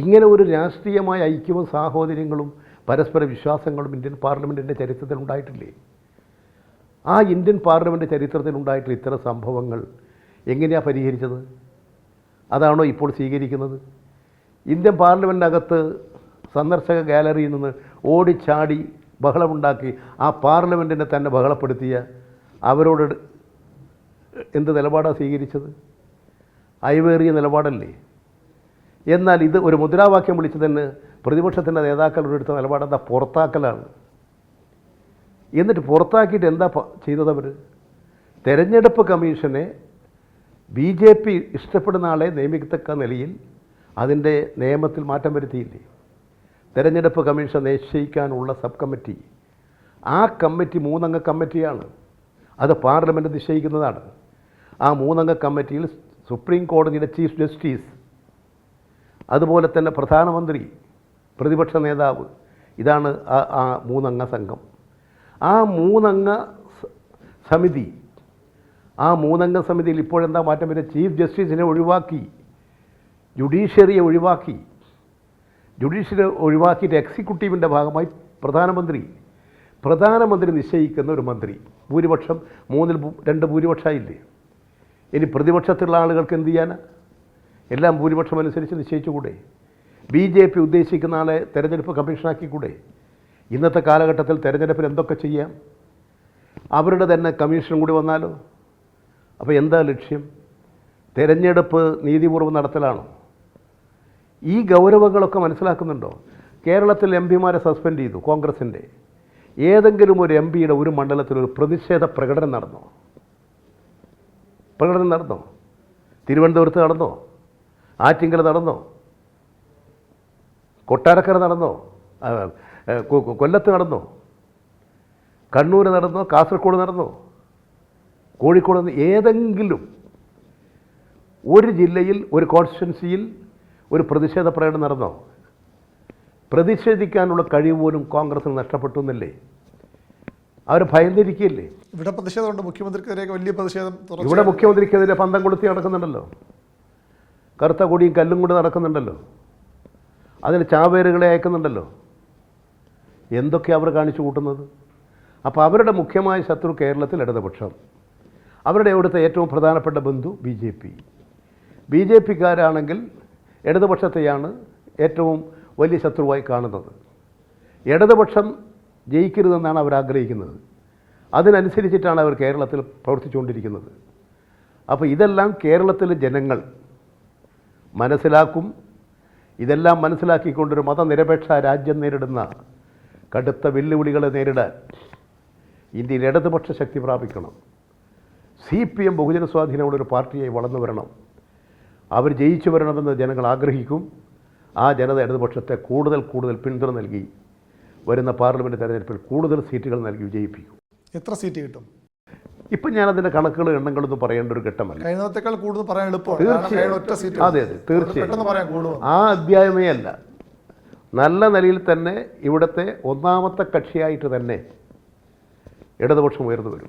ഇങ്ങനെ ഒരു രാഷ്ട്രീയമായ ഐക്യവും സാഹോദര്യങ്ങളും പരസ്പര വിശ്വാസങ്ങളും ഇന്ത്യൻ പാർലമെൻറ്റിൻ്റെ ചരിത്രത്തിൽ ഉണ്ടായിട്ടില്ലേ? ആ ഇന്ത്യൻ പാർലമെൻറ്റ് ചരിത്രത്തിൽ ഉണ്ടായിട്ടുള്ള ഇത്തരം സംഭവങ്ങൾ എങ്ങനെയാണ് പരിഹരിച്ചത്? അതാണോ ഇപ്പോൾ സ്വീകരിക്കുന്നത്? ഇന്ത്യൻ പാർലമെൻറ്റിനകത്ത് സന്ദർശക ഗാലറിയിൽ നിന്ന് ഓടിച്ചാടി ബഹളമുണ്ടാക്കി ആ പാർലമെൻറ്റിനെ തന്നെ ബഹളപ്പെടുത്തിയ അവരോട് എന്ത് നിലപാടാണ് സ്വീകരിച്ചത്? അയവേറിയ നിലപാടല്ലേ? എന്നാൽ ഇത് ഒരു മുദ്രാവാക്യം വിളിച്ചതിന് പ്രതിപക്ഷത്തിൻ്റെ നേതാക്കളോട് എടുത്ത നിലപാടെന്താ? പുറത്താക്കലാണ്. എന്നിട്ട് പുറത്താക്കിയിട്ട് എന്താ ചെയ്തതവർ? തെരഞ്ഞെടുപ്പ് കമ്മീഷനെ BJP ഇഷ്ടപ്പെടുന്ന ആളെ നിയമിക്കത്തക്ക നിലയിൽ അതിൻ്റെ നിയമത്തിൽ മാറ്റം വരുത്തിയില്ലേ? തെരഞ്ഞെടുപ്പ് കമ്മീഷൻ നിശ്ചയിക്കാനുള്ള സബ് കമ്മിറ്റി, ആ കമ്മിറ്റി 3 അംഗ കമ്മിറ്റിയാണ്. അത് പാർലമെൻറ്റ് നിശ്ചയിക്കുന്നതാണ്. ആ 3 അംഗ കമ്മിറ്റിയിൽ സുപ്രീം കോടതിയുടെ ചീഫ് ജസ്റ്റിസ്, അതുപോലെ തന്നെ പ്രധാനമന്ത്രി, പ്രതിപക്ഷ നേതാവ്, ഇതാണ് ആ 3 അംഗ സംഘം. ആ 3 അംഗ സമിതി, ആ 3 അംഗ സമിതിയിൽ ഇപ്പോഴെന്താ മാറ്റം വരിക? ചീഫ് ജസ്റ്റിസിനെ ഒഴിവാക്കി, ജുഡീഷ്യറിയെ ഒഴിവാക്കിയിട്ട് എക്സിക്യൂട്ടീവിൻ്റെ ഭാഗമായി പ്രധാനമന്ത്രി നിശ്ചയിക്കുന്ന ഒരു മന്ത്രി. ഭൂരിപക്ഷം 3-2 ഭൂരിപക്ഷമായില്ലേ? ഇനി പ്രതിപക്ഷത്തുള്ള ആളുകൾക്ക് എന്ത് ചെയ്യാനാ? എല്ലാം ഭൂരിപക്ഷം അനുസരിച്ച് നിശ്ചയിച്ചുകൂടെ? BJP ഉദ്ദേശിക്കുന്ന ആളെ തെരഞ്ഞെടുപ്പ് കമ്മീഷനാക്കിക്കൂടെ? ഇന്നത്തെ കാലഘട്ടത്തിൽ തെരഞ്ഞെടുപ്പിൽ എന്തൊക്കെ ചെയ്യാം? അവരുടെ തന്നെ കമ്മീഷൻ കൂടി വന്നാലോ? അപ്പോൾ എന്താ ലക്ഷ്യം? തെരഞ്ഞെടുപ്പ് നീതിപൂർവ്വം നടത്തലാണോ? ഈ ഗൗരവങ്ങളൊക്കെ മനസ്സിലാക്കുന്നുണ്ടോ? കേരളത്തിൽ MPമാരെ സസ്പെൻഡ് ചെയ്തു കോൺഗ്രസിൻ്റെ. ഏതെങ്കിലും ഒരു MPയുടെ ഒരു മണ്ഡലത്തിൽ ഒരു പ്രതിഷേധ പ്രകടനം നടന്നോ? തിരുവനന്തപുരത്ത് നടന്നോ? ആറ്റിങ്കൽ നടന്നോ? കൊട്ടാരക്കര നടന്നോ? കൊല്ലത്ത് നടന്നോ? കണ്ണൂർ നടന്നോ? കാസർഗോഡ് നടന്നോ? കോഴിക്കോട് നടന്നോ? ഏതെങ്കിലും ഒരു ജില്ലയിൽ, ഒരു കോൺസ്റ്റിറ്റ്യുവൻസിയിൽ ഒരു പ്രതിഷേധ പ്രകടനം നടന്നോ? പ്രതിഷേധിക്കാനുള്ള കഴിവ് പോലും കോൺഗ്രസിന് നഷ്ടപ്പെട്ടു എന്നല്ലേ? അവർ ഭയന്നിരിക്കുകയല്ലേ? ഇവിടെ പ്രതിഷേധമുണ്ട്, മുഖ്യമന്ത്രിക്കെതിരെ വലിയ പ്രതിഷേധം. ഇവിടെ മുഖ്യമന്ത്രിക്കെതിരെ പന്തം കൊളുത്തി നടക്കുന്നുണ്ടല്ലോ, കറുത്ത കൊടിയും കല്ലും കൊണ്ട് നടക്കുന്നുണ്ടല്ലോ, അതിന് ചാവേറുകളെ അയക്കുന്നുണ്ടല്ലോ. എന്തൊക്കെയാണ് അവർ കാണിച്ചു കൂട്ടുന്നത്? അപ്പോൾ അവരുടെ മുഖ്യമായ ശത്രു കേരളത്തിൽ ഇടതുപക്ഷം, അവരുടെ ഇവിടുത്തെ ഏറ്റവും പ്രധാനപ്പെട്ട ബന്ധു ബി ജെ പിക്കാരാണെങ്കിൽ ഇടതുപക്ഷത്തെയാണ് ഏറ്റവും വലിയ ശത്രുവായി കാണുന്നത്. ഇടതുപക്ഷം ജയിക്കരുതെന്നാണ് അവർ ആഗ്രഹിക്കുന്നത്. അതിനനുസരിച്ചിട്ടാണ് അവർ കേരളത്തിൽ പ്രവർത്തിച്ചുകൊണ്ടിരിക്കുന്നത്. അപ്പോൾ ഇതെല്ലാം കേരളത്തിലെ ജനങ്ങൾ മനസ്സിലാക്കും. ഇതെല്ലാം മനസ്സിലാക്കിക്കൊണ്ടൊരു മതനിരപേക്ഷ രാജ്യം നേരിടുന്ന കടുത്ത വെല്ലുവിളികളെ നേരിടാൻ ഇന്ത്യയിൽ ഇടതുപക്ഷ ശക്തി പ്രാപിക്കണം. CPM ബഹുജന സ്വാധീനമുള്ളൊരു പാർട്ടിയായി വളർന്നു വരണം. അവർ ജയിച്ചു വരണമെന്ന് ജനങ്ങൾ ആഗ്രഹിക്കും. ആ ജനത ഇടതുപക്ഷത്തെ കൂടുതൽ പിന്തുണ നൽകി വരുന്ന പാർലമെൻറ്റ് തെരഞ്ഞെടുപ്പിൽ കൂടുതൽ സീറ്റുകൾ നൽകി വിജയിപ്പിക്കും. എത്ര സീറ്റ് കിട്ടും? ഇപ്പം ഞാനതിൻ്റെ കണക്കുകളും എണ്ണങ്ങളൊന്നും പറയേണ്ട ഒരു ഘട്ടമല്ല. കഴിഞ്ഞത്തേക്കാൾ കൂടുതൽ പറയാൻ എളുപ്പമാണ്. തീർച്ചയായും, അതെ തീർച്ചയായും ആ അധ്യായമേ അല്ല. നല്ല നിലയിൽ തന്നെ ഇവിടുത്തെ ഒന്നാമത്തെ കക്ഷിയായിട്ട് തന്നെ ഇടതുപക്ഷം ഉയർന്നു വരും.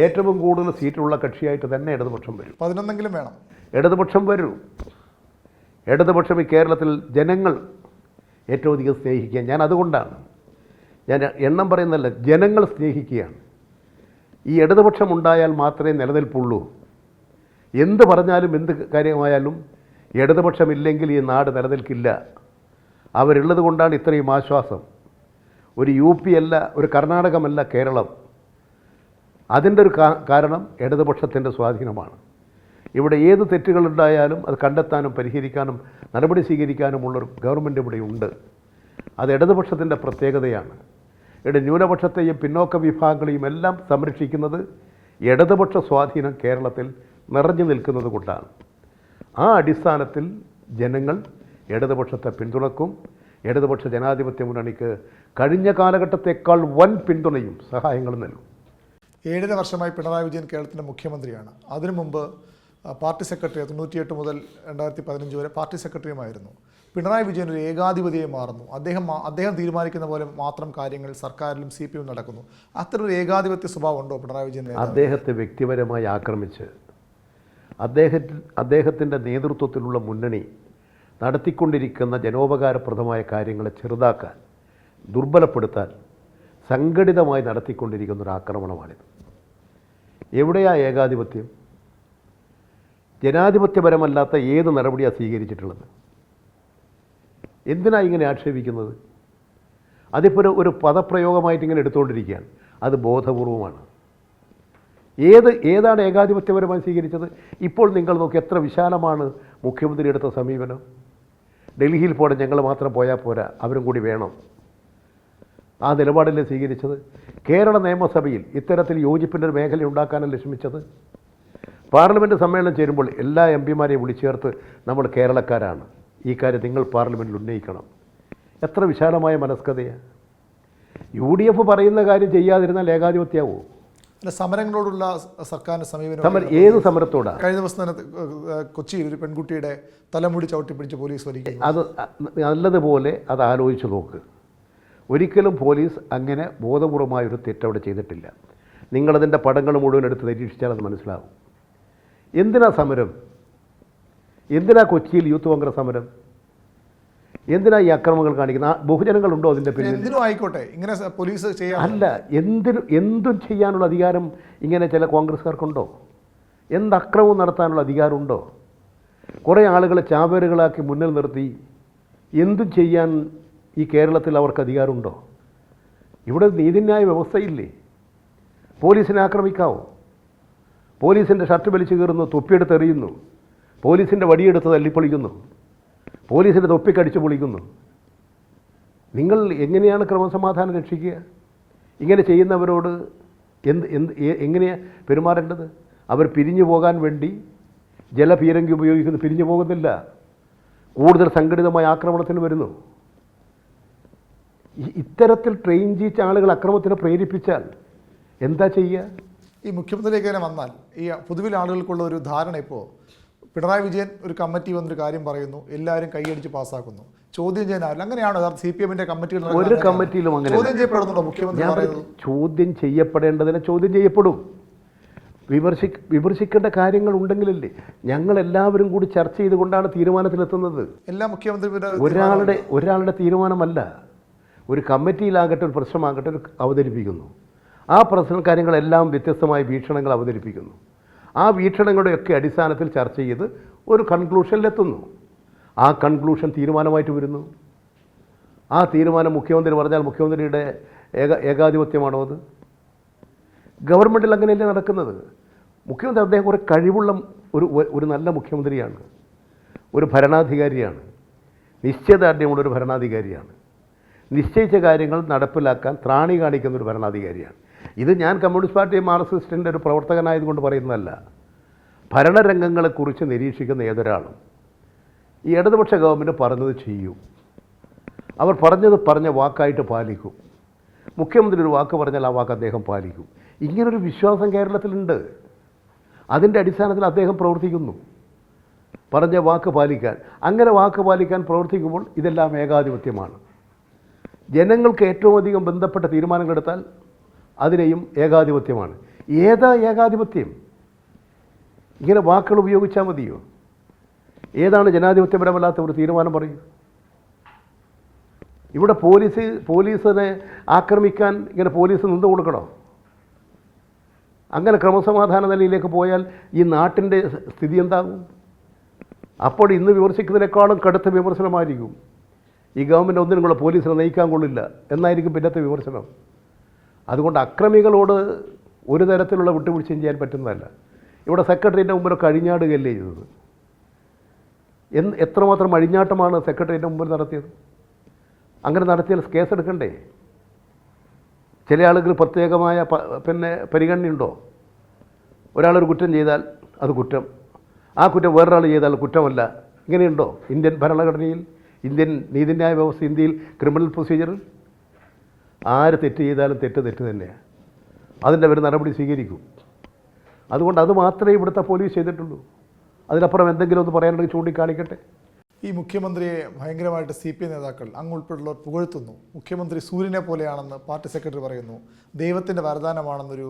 ഏറ്റവും കൂടുതൽ സീറ്റുള്ള കക്ഷിയായിട്ട് തന്നെ ഇടതുപക്ഷം വരും. 11 വേണം. ഇടതുപക്ഷം വരും. ഇടതുപക്ഷം ഈ കേരളത്തിൽ ജനങ്ങൾ ഏറ്റവും അധികം സ്നേഹിക്കുക. ഞാൻ അതുകൊണ്ടാണ്, ഞാൻ എണ്ണം പറയുന്നതല്ല, ജനങ്ങൾ സ്നേഹിക്കുകയാണ്. ഈ ഇടതുപക്ഷം ഉണ്ടായാൽ മാത്രമേ നിലനിൽപ്പുള്ളൂ. എന്ത് പറഞ്ഞാലും എന്ത് കാര്യമായാലും ഇടതുപക്ഷമില്ലെങ്കിൽ ഈ നാട് നിലനിൽക്കില്ല. അവരുള്ളത് കൊണ്ടാണ് ഇത്രയും ആശ്വാസം. ഒരു UP അല്ല, ഒരു കർണാടകമല്ല കേരളം. അതിൻ്റെ ഒരു കാരണം ഇടതുപക്ഷത്തിൻ്റെ സ്വാധീനമാണ്. ഇവിടെ ഏത് തെറ്റുകളുണ്ടായാലും അത് കണ്ടെത്താനും പരിഹരിക്കാനും നടപടി സ്വീകരിക്കാനുമുള്ളൊരു ഗവൺമെൻറ് ഇവിടെ ഉണ്ട്. അത് ഇടതുപക്ഷത്തിൻ്റെ പ്രത്യേകതയാണ്. ഇവിടെ ന്യൂനപക്ഷത്തെയും പിന്നോക്ക വിഭാഗങ്ങളെയും എല്ലാം സംരക്ഷിക്കുന്നത് ഇടതുപക്ഷ സ്വാധീനം കേരളത്തിൽ നിറഞ്ഞു നിൽക്കുന്നത് കൊണ്ടാണ്. ആ അടിസ്ഥാനത്തിൽ ജനങ്ങൾ ഇടതുപക്ഷത്തെ പിന്തുണക്കും. ഇടതുപക്ഷ ജനാധിപത്യ മുന്നണിക്ക് കഴിഞ്ഞ കാലഘട്ടത്തേക്കാൾ വൻ പിന്തുണയും സഹായങ്ങളും നൽകും. 7.5 വർഷമായി പിണറായി വിജയൻ കേരളത്തിൻ്റെ മുഖ്യമന്ത്രിയാണ്. അതിനു മുമ്പ് പാർട്ടി സെക്രട്ടറി 98 മുതൽ 2015 വരെ പാർട്ടി സെക്രട്ടറിയുമായിരുന്നു. പിണറായി വിജയൻ ഒരു ഏകാധിപതിയായി മാറുന്നു. അദ്ദേഹം തീരുമാനിക്കുന്ന പോലെ മാത്രം കാര്യങ്ങൾ സർക്കാരിലും CPM നടക്കുന്നു. അത്തരൊരു ഏകാധിപത്യ സ്വഭാവം ഉണ്ടോ പിണറായി വിജയൻ? അദ്ദേഹത്തെ വ്യക്തിപരമായി ആക്രമിച്ച് അദ്ദേഹത്തിൻ്റെ നേതൃത്വത്തിലുള്ള മുന്നണി നടത്തിക്കൊണ്ടിരിക്കുന്ന ജനോപകാരപ്രദമായ കാര്യങ്ങളെ ചെറുതാക്കാൻ, ദുർബലപ്പെടുത്താൻ സംഘടിതമായി നടത്തിക്കൊണ്ടിരിക്കുന്ന ഒരു ആക്രമണമാണിത്. എവിടെയാ ഏകാധിപത്യം? ജനാധിപത്യപരമല്ലാത്ത ഏത് നടപടിയാണ് സ്വീകരിച്ചിട്ടുള്ളത്? എന്തിനാണ് ഇങ്ങനെ ആക്ഷേപിക്കുന്നത്? അതിപ്പോൾ ഒരു പദപ്രയോഗമായിട്ട് ഇങ്ങനെ എടുത്തുകൊണ്ടിരിക്കുകയാണ്. അത് ബോധപൂർവമാണ്. ഏതാണ് ഏകാധിപത്യപരമായി സ്വീകരിച്ചത്? ഇപ്പോൾ നിങ്ങൾ നോക്കി, എത്ര വിശാലമാണ് മുഖ്യമന്ത്രി എടുത്ത സമീപനം. ഡൽഹിയിൽ പോടെ ഞങ്ങൾ മാത്രം പോയാൽ പോരാ, അവരും കൂടി വേണം. ആ നിലപാടല്ലേ സ്വീകരിച്ചത്? കേരള നിയമസഭയിൽ ഇത്തരത്തിൽ യോജിപ്പിൻ്റെ ഒരു മേഖല ഉണ്ടാക്കാനല്ലേ ശ്രമിച്ചത്? പാർലമെൻറ്റ് സമ്മേളനം ചേരുമ്പോൾ എല്ലാ MPമാരെയും വിളിച്ചേർത്ത് നമ്മൾ കേരളക്കാരാണ്, ഈ കാര്യം നിങ്ങൾ പാർലമെൻറ്റിൽ ഉന്നയിക്കണം. എത്ര വിശാലമായ മനസ്കതയാണ്. UDF പറയുന്ന കാര്യം ചെയ്യാതിരുന്നാൽ ഏകാധിപത്യമാവോ? സമരങ്ങളോടുള്ള സർക്കാരിൻ്റെ സമീപനം ഏത് സമരത്തോടാണ്? കഴിഞ്ഞ ദിവസം തന്നെ കൊച്ചിയിൽ ഒരു പെൺകുട്ടിയുടെ തലമുടി ചവിട്ടിപ്പിടിച്ച് പോലീസ് വലിക്കും. അത് നല്ലതുപോലെ അത് ആലോചിച്ച് നോക്ക്. ഒരിക്കലും പോലീസ് അങ്ങനെ ബോധപൂർവമായൊരു തെറ്റവിടെ ചെയ്തിട്ടില്ല. നിങ്ങളതിൻ്റെ പടങ്ങൾ മുഴുവൻ എടുത്ത് നിരീക്ഷിച്ചാൽ അത് മനസ്സിലാവും. എന്തിനാ സമരം? എന്തിനാ കൊച്ചിയിൽ യൂത്ത് കോൺഗ്രസ് സമരം? എന്തിനാ ഈ അക്രമങ്ങൾ കാണിക്കുന്നത്? ബഹുജനങ്ങളുണ്ടോ അതിൻ്റെ പിന്നിൽ? എന്തിനും ആയിക്കോട്ടെ, ഇങ്ങനെ പോലീസ് ചെയ്യാൻ അല്ല, എന്തും ചെയ്യാനുള്ള അധികാരം ഇങ്ങനെ ചില കോൺഗ്രസ്സുകാർക്കുണ്ടോ? എന്ത് അക്രമവും നടത്താനുള്ള അധികാരമുണ്ടോ? കുറേ ആളുകളെ ചാവേറുകളാക്കി മുന്നിൽ നിർത്തി എന്തും ചെയ്യാൻ ഈ കേരളത്തിൽ അവർക്ക് അധികാരമുണ്ടോ? ഇവിടെ നീതിന്യായ വ്യവസ്ഥയില്ലേ? പോലീസിനെ ആക്രമിക്കാവോ? പോലീസിൻ്റെ ഷർട്ട് വലിച്ചു കീറുന്നു, തൊപ്പിയെടുത്ത് എറിയുന്നു, പോലീസിൻ്റെ വടിയെടുത്ത് തല്ലിപ്പൊളിക്കുന്നു, പോലീസിൻ്റെ തൊപ്പിക്കടിച്ചു പൊളിക്കുന്നു. നിങ്ങൾ എങ്ങനെയാണ് ക്രമസമാധാനം രക്ഷിക്കുക? ഇങ്ങനെ ചെയ്യുന്നവരോട് എങ്ങനെയാണ് പെരുമാറേണ്ടത്? അവർ പിരിഞ്ഞു പോകാൻ വേണ്ടി ജലപീരങ്കി ഉപയോഗിക്കുന്നു, പിരിഞ്ഞു പോകുന്നില്ല. കൂടുതൽ സംഘടിതമായ ആക്രമണത്തിന് വരുന്നു. ഇത്തരത്തിൽ ട്രെയിൻ ചെയ്യിച്ച ആളുകൾ അക്രമത്തിന് പ്രേരിപ്പിച്ചാൽ എന്താ ചെയ്യുക? ഈ മുഖ്യമന്ത്രിയിലേക്ക് തന്നെ വന്നാൽ ഈ പൊതുവിൽ ആളുകൾക്കുള്ള ഒരു ധാരണ ഇപ്പോൾ പിണറായി വിജയൻ ഒരു കമ്മിറ്റി വന്നൊരു കാര്യം പറയുന്നു, എല്ലാവരും കൈയടിച്ച് പാസ്സാക്കുന്നു, ചോദ്യം ചെയ്യാനാവില്ല. അങ്ങനെയാണോ CPM-ന്റെ കമ്മിറ്റികൾ? ഒരു കമ്മിറ്റിയിലും അങ്ങനെ ചോദ്യം ചെയ്യപ്പെടുന്നുണ്ടോ മുഖ്യമന്ത്രി പറയുന്നത്? ചോദ്യം ചെയ്യപ്പെടേണ്ടതിനെ ചോദ്യം ചെയ്യപ്പെടും. വിമർശിക്കേണ്ട കാര്യങ്ങൾ ഉണ്ടെങ്കിലല്ലേ. ഞങ്ങളെല്ലാവരും കൂടി ചർച്ച ചെയ്തുകൊണ്ടാണ് തീരുമാനത്തിലെത്തുന്നത്. എല്ലാ മുഖ്യമന്ത്രി ഒരാളുടെ തീരുമാനമല്ല. ഒരു കമ്മിറ്റിയിലാകട്ടെ, ഒരു പ്രശ്നമാകട്ടെ, അവതരിപ്പിക്കുന്നു. ആ പ്രശ്ന കാര്യങ്ങളെല്ലാം വ്യത്യസ്തമായ വീക്ഷണങ്ങൾ അവതരിപ്പിക്കുന്നു. ആ വീക്ഷണങ്ങളുടെയൊക്കെ അടിസ്ഥാനത്തിൽ ചർച്ച ചെയ്ത് ഒരു കൺക്ലൂഷനിലെത്തുന്നു. ആ കൺക്ലൂഷൻ തീരുമാനമായിട്ട് വരുന്നു. ആ തീരുമാനം മുഖ്യമന്ത്രി പറഞ്ഞാൽ മുഖ്യമന്ത്രിയുടെ ഏകാധിപത്യമാണോ അത്? ഗവൺമെൻറ്റിൽ അങ്ങനെയല്ലേ നടക്കുന്നത്. മുഖ്യമന്ത്രി അദ്ദേഹം കുറേ കഴിവുള്ള ഒരു നല്ല മുഖ്യമന്ത്രിയാണ്, ഒരു ഭരണാധികാരിയാണ്, നിശ്ചയദാർഢ്യമുള്ളൊരു ഭരണാധികാരിയാണ്, നിശ്ചയിച്ച കാര്യങ്ങൾ നടപ്പിലാക്കാൻ ത്രാണി കാണിക്കുന്ന ഒരു ഭരണാധികാരിയാണ്. ഇത് ഞാൻ കമ്മ്യൂണിസ്റ്റ് പാർട്ടി മാർക്സിസ്റ്റിൻ്റെ ഒരു പ്രവർത്തകനായതുകൊണ്ട് പറയുന്നതല്ല. ഭരണരംഗങ്ങളെക്കുറിച്ച് നിരീക്ഷിക്കുന്ന ഏതൊരാളും ഈ ഇടതുപക്ഷ ഗവൺമെൻറ് പറഞ്ഞത് ചെയ്യും. അവർ പറഞ്ഞ വാക്കായിട്ട് പാലിക്കും. മുഖ്യമന്ത്രി ഒരു വാക്ക് പറഞ്ഞാൽ ആ വാക്ക് അദ്ദേഹം പാലിക്കും. ഇങ്ങനൊരു വിശ്വാസം കേരളത്തിലുണ്ട്. അതിൻ്റെ അടിസ്ഥാനത്തിൽ അദ്ദേഹം പ്രവർത്തിക്കുന്നു, പറഞ്ഞ വാക്ക് പാലിക്കാൻ. അങ്ങനെ വാക്ക് പാലിക്കാൻ പ്രവർത്തിക്കുമ്പോൾ ഇതെല്ലാം ഏകാധിപത്യമാണ്. ജനങ്ങൾക്ക് ഏറ്റവും അധികം ബന്ധപ്പെട്ട തീരുമാനങ്ങളെടുത്താൽ അതിനെയും ഏകാധിപത്യമാണ്. ഏതാ ഏകാധിപത്യം? ഇങ്ങനെ വാക്കുകൾ ഉപയോഗിച്ചാൽ മതിയോ? ഏതാണ് ജനാധിപത്യപരമല്ലാത്ത ഒരു തീരുമാനം പറയൂ? ഇവിടെ പോലീസിനെ ആക്രമിക്കാൻ ഇങ്ങനെ പോലീസ് നിന്ന് കൊടുക്കണോ? അങ്ങനെ ക്രമസമാധാന നിലയിലേക്ക് പോയാൽ ഈ നാട്ടിൻ്റെ സ്ഥിതി എന്താകും? അപ്പോൾ ഇന്ന് വിമർശിക്കുന്നതിനേക്കാളും കടുത്ത വിമർശനമായിരിക്കും. ഈ ഗവൺമെൻറ് ഒന്നിനും കൂടെ പോലീസിനെ നയിക്കാൻ കൊള്ളില്ല എന്നായിരിക്കും പിന്നത്തെ വിമർശനം. അതുകൊണ്ട് അക്രമികളോട് ഒരു തരത്തിലുള്ള വിട്ടുവീഴ്ചയും ചെയ്യാൻ പറ്റുന്നതല്ല. ഇവിടെ സെക്രട്ടറിയേറ്റിൻ്റെ മുമ്പിലൊക്കെ അഴിഞ്ഞാടുകയല്ലേ ചെയ്തത്. എത്രമാത്രം അഴിഞ്ഞാട്ടമാണ് സെക്രട്ടറിയേറ്റിൻ്റെ മുമ്പിൽ നടത്തിയത്? അങ്ങനെ നടത്തിയാൽ കേസെടുക്കണ്ടേ? ചില ആളുകൾ പ്രത്യേകമായ പരിഗണനയുണ്ടോ? ഒരാളൊരു കുറ്റം ചെയ്താൽ അത് കുറ്റം, ആ കുറ്റം വേറൊരാൾ ചെയ്താൽ കുറ്റമല്ല, ഇങ്ങനെയുണ്ടോ ഇന്ത്യൻ ഭരണഘടനയിൽ, ഇന്ത്യൻ നീതിന്യായ വ്യവസ്ഥ, ഇന്ത്യയിൽ ക്രിമിനൽ പ്രൊസീജിയറിൽ? ആര് തെറ്റ് ചെയ്താലും തെറ്റ് തന്നെയാണ്. അതിൻ്റെ ഒരു നടപടി സ്വീകരിക്കും. അതുകൊണ്ട് അത് മാത്രമേ ഇവിടുത്തെ പോലീസ് ചെയ്തിട്ടുള്ളൂ. അതിനപ്പുറം എന്തെങ്കിലും ഒന്ന് പറയാനുണ്ടെങ്കിൽ ചൂണ്ടിക്കാണിക്കട്ടെ. ഈ മുഖ്യമന്ത്രിയെ ഭയങ്കരമായിട്ട് CPM നേതാക്കൾ അങ്ങ് ഉൾപ്പെടെയുള്ളവർ പുകഴ്ത്തുന്നു. മുഖ്യമന്ത്രി സൂര്യനെ പോലെയാണെന്ന് പാർട്ടി സെക്രട്ടറി പറയുന്നു. ദൈവത്തിൻ്റെ വരദാനമാണെന്നൊരു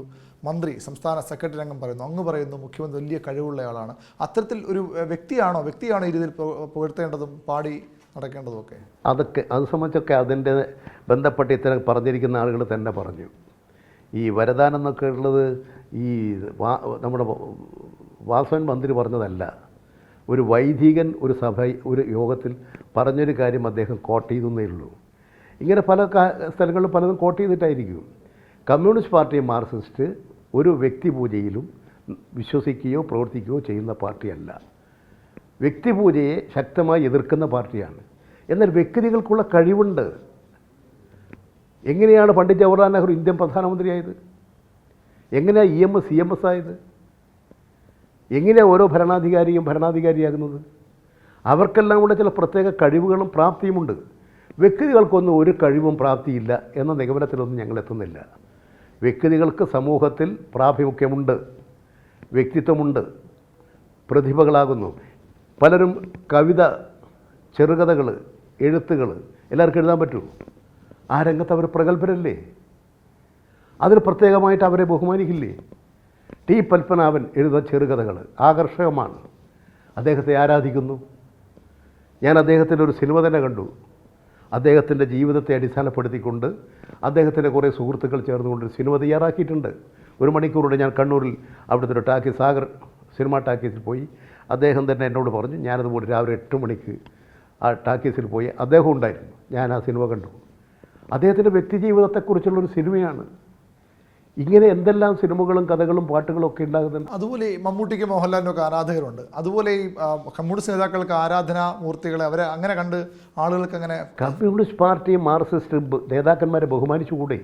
മന്ത്രി സംസ്ഥാന സെക്രട്ടറി അംഗം പറയുന്നു. അങ്ങ് പറയുന്നു മുഖ്യമന്ത്രി വലിയ കഴിവുള്ളയാളാണ്. അത്തരത്തിൽ ഒരു വ്യക്തിയാണോ ഈ രീതിയിൽ പുകഴ്ത്തേണ്ടതും പാടി നടക്കേണ്ടതുമൊക്കെ? അത് സംബന്ധിച്ചൊക്കെ അതിൻ്റെ ബന്ധപ്പെട്ട് ഇത്തരം പറഞ്ഞിരിക്കുന്ന ആളുകൾ തന്നെ പറഞ്ഞു. ഈ വരദാനം എന്നൊക്കെ ഉള്ളത് ഈ നമ്മുടെ വാസവൻ മന്ത്രി പറഞ്ഞതല്ല. ഒരു വൈദികൻ ഒരു യോഗത്തിൽ പറഞ്ഞൊരു കാര്യം അദ്ദേഹം കോട്ട് ചെയ്തെന്നേ ഉള്ളൂ. ഇങ്ങനെ പല സ്ഥലങ്ങളിലും പലതും കോട്ട് ചെയ്തിട്ടായിരിക്കും. കമ്മ്യൂണിസ്റ്റ് പാർട്ടി മാർക്സിസ്റ്റ് ഒരു വ്യക്തിപൂജയിലും വിശ്വസിക്കുകയോ പ്രവർത്തിക്കുകയോ ചെയ്യുന്ന പാർട്ടിയല്ല. വ്യക്തിപൂജയെ ശക്തമായി എതിർക്കുന്ന പാർട്ടിയാണ്. എന്നാൽ വ്യക്തികൾക്കുള്ള കഴിവുണ്ട്. എങ്ങനെയാണ് പണ്ഡിറ്റ് ജവഹർലാൽ നെഹ്റു ഇന്ത്യൻ പ്രധാനമന്ത്രിയായത്? എങ്ങനെയാണ് EMS CMS ആയത്? എങ്ങനെയാണ് ഓരോ ഭരണാധികാരിയാകുന്നത്? അവർക്കെല്ലാം കൂടെ ചില പ്രത്യേക കഴിവുകളും പ്രാപ്തിയുമുണ്ട്. വ്യക്തികൾക്കൊന്നും ഒരു കഴിവും പ്രാപ്തിയില്ല എന്ന നിഗമനത്തിലൊന്നും ഞങ്ങൾ എത്തുന്നില്ല. വ്യക്തികൾക്ക് സമൂഹത്തിൽ പ്രാഭിമുഖ്യമുണ്ട്, വ്യക്തിത്വമുണ്ട്, പ്രതിഭകളാകുന്നു. പലരും കവിത, ചെറുകഥകൾ, എഴുത്തുകൾ എല്ലാവർക്കും എഴുതാൻ പറ്റുമോ? ആ രംഗത്ത് അവർ പ്രഗത്ഭരല്ലേ? അതിന് പ്രത്യേകമായിട്ട് അവരെ ബഹുമാനിക്കില്ലേ? T. പത്മനാഭൻ എഴുതുന്ന ചെറുകഥകൾ ആകർഷകമാണ്. അദ്ദേഹത്തെ ആരാധിക്കുന്നു. ഞാൻ അദ്ദേഹത്തിൻ്റെ ഒരു സിനിമ തന്നെ കണ്ടു. അദ്ദേഹത്തിൻ്റെ ജീവിതത്തെ അടിസ്ഥാനപ്പെടുത്തിക്കൊണ്ട് അദ്ദേഹത്തിൻ്റെ കുറേ സുഹൃത്തുക്കൾ ചേർന്നുകൊണ്ടൊരു സിനിമ തയ്യാറാക്കിയിട്ടുണ്ട്. 1 മണിക്കൂറുടെ ഞാൻ കണ്ണൂരിൽ അവിടുത്തെ ഒരു ടാക്കീസ്, സാഗർ സിനിമ ടാക്കീസിൽ പോയി. അദ്ദേഹം തന്നെ എന്നോട് പറഞ്ഞു, ഞാനതുപോലെ രാവിലെ 8 മണിക്ക് ആ ടാക്കീസിൽ പോയി. അദ്ദേഹം ഉണ്ടായിരുന്നു. ഞാൻ ആ സിനിമ കണ്ടു. അദ്ദേഹത്തിൻ്റെ വ്യക്തിജീവിതത്തെക്കുറിച്ചുള്ളൊരു സിനിമയാണ്. ഇങ്ങനെ എന്തെല്ലാം സിനിമകളും കഥകളും പാട്ടുകളും ഒക്കെ ഉണ്ടാകുന്നുണ്ട്. അതുപോലെ മമ്മൂട്ടിക്ക് മോഹൻലാലിനൊക്കെ ആരാധകരുണ്ട്. അതുപോലെ ഈ കമ്മ്യൂണിസ്റ്റ് നേതാക്കൾക്ക് ആരാധനാ മൂർത്തികളെ അവരെ അങ്ങനെ കണ്ട് ആളുകൾക്ക് അങ്ങനെ കമ്മ്യൂണിസ്റ്റ് പാർട്ടി മാർക്സിസ്റ്റ് നേതാക്കന്മാരെ ബഹുമാനിച്ചുകൂടെ?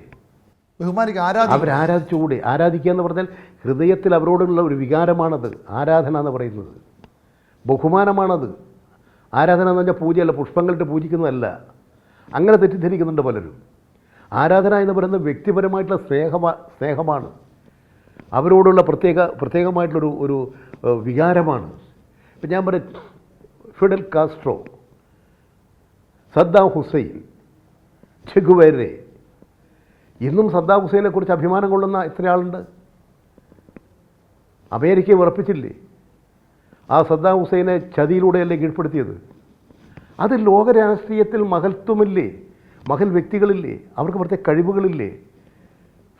അവരാരാധിച്ചുകൂടെ? ആരാധിക്കുക എന്ന് പറഞ്ഞാൽ ഹൃദയത്തിൽ അവരോടുള്ള ഒരു വികാരമാണത്. ആരാധന എന്ന് പറയുന്നത് ബഹുമാനമാണത്. ആരാധന എന്ന് പറഞ്ഞാൽ പൂജയല്ല, പുഷ്പങ്ങളിട്ട് പൂജിക്കുന്നതല്ല. അങ്ങനെ തെറ്റിദ്ധരിക്കുന്നുണ്ട് പലരും. ആരാധന എന്ന് പറയുന്നത് വ്യക്തിപരമായിട്ടുള്ള സ്നേഹമാണ്, അവരോടുള്ള പ്രത്യേകമായിട്ടുള്ളൊരു വികാരമാണ്. ഇപ്പം ഞാൻ പറയും, ഫിഡൽ കാസ്ട്രോ, സദ്ദാം ഹുസൈൻ, ചെഗുവേരെ, ഇന്നും സദ്ദാം ഹുസൈനെ കുറിച്ച് അഭിമാനം കൊള്ളുന്ന എത്ര ആളുണ്ട്? അമേരിക്കയെ ഉറപ്പിച്ചില്ലേ? ആ സദ്ദാം ഹുസൈനെ ചതിയിലൂടെയല്ലേ കീഴ്പ്പെടുത്തിയത്? അത് ലോക രാഷ്ട്രീയത്തിൽ മഹത്വമില്ലേ? മഹൽ വ്യക്തികളില്ലേ? അവർക്ക് പ്രത്യേക കഴിവുകളില്ലേ?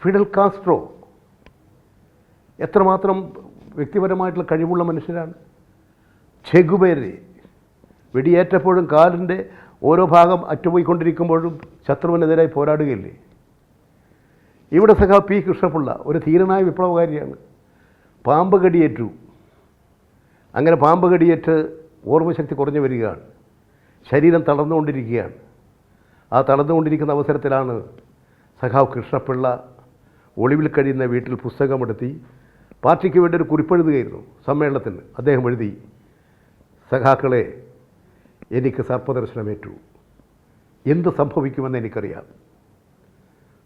ഫിഡൽ കാസ്ട്രോ എത്രമാത്രം വ്യക്തിപരമായിട്ടുള്ള കഴിവുള്ള മനുഷ്യരാണ്. ചെഗുവേരെ വെടിയേറ്റപ്പോഴും കാലിൻ്റെ ഓരോ ഭാഗം അറ്റുപോയിക്കൊണ്ടിരിക്കുമ്പോഴും ശത്രുവിനെതിരായി പോരാടുകയില്ലേ? ഇവിടെ സഖാ പി കൃഷ്ണപിള്ള ഒരു ധീരനായ വിപ്ലവകാരിയാണ്. പാമ്പ് കടിയേറ്റു. അങ്ങനെ പാമ്പ് കടിയേറ്റ് ഓർമ്മശക്തി കുറഞ്ഞു വരികയാണ്, ശരീരം തളർന്നുകൊണ്ടിരിക്കുകയാണ്. ആ തളർന്നുകൊണ്ടിരിക്കുന്ന അവസരത്തിലാണ് സഖാവ് കൃഷ്ണപിള്ള ഒളിവിൽ കഴിയുന്ന വീട്ടിൽ പുസ്തകമെടുത്തി പാർട്ടിക്ക് വേണ്ടി ഒരു കുറിപ്പെഴുതുകയായിരുന്നു. സമ്മേളനത്തിന് അദ്ദേഹം എഴുതി, സഖാക്കളെ, എനിക്ക് സർപ്പദർശനമേറ്റു, എന്ത് സംഭവിക്കുമെന്ന് എനിക്കറിയാം.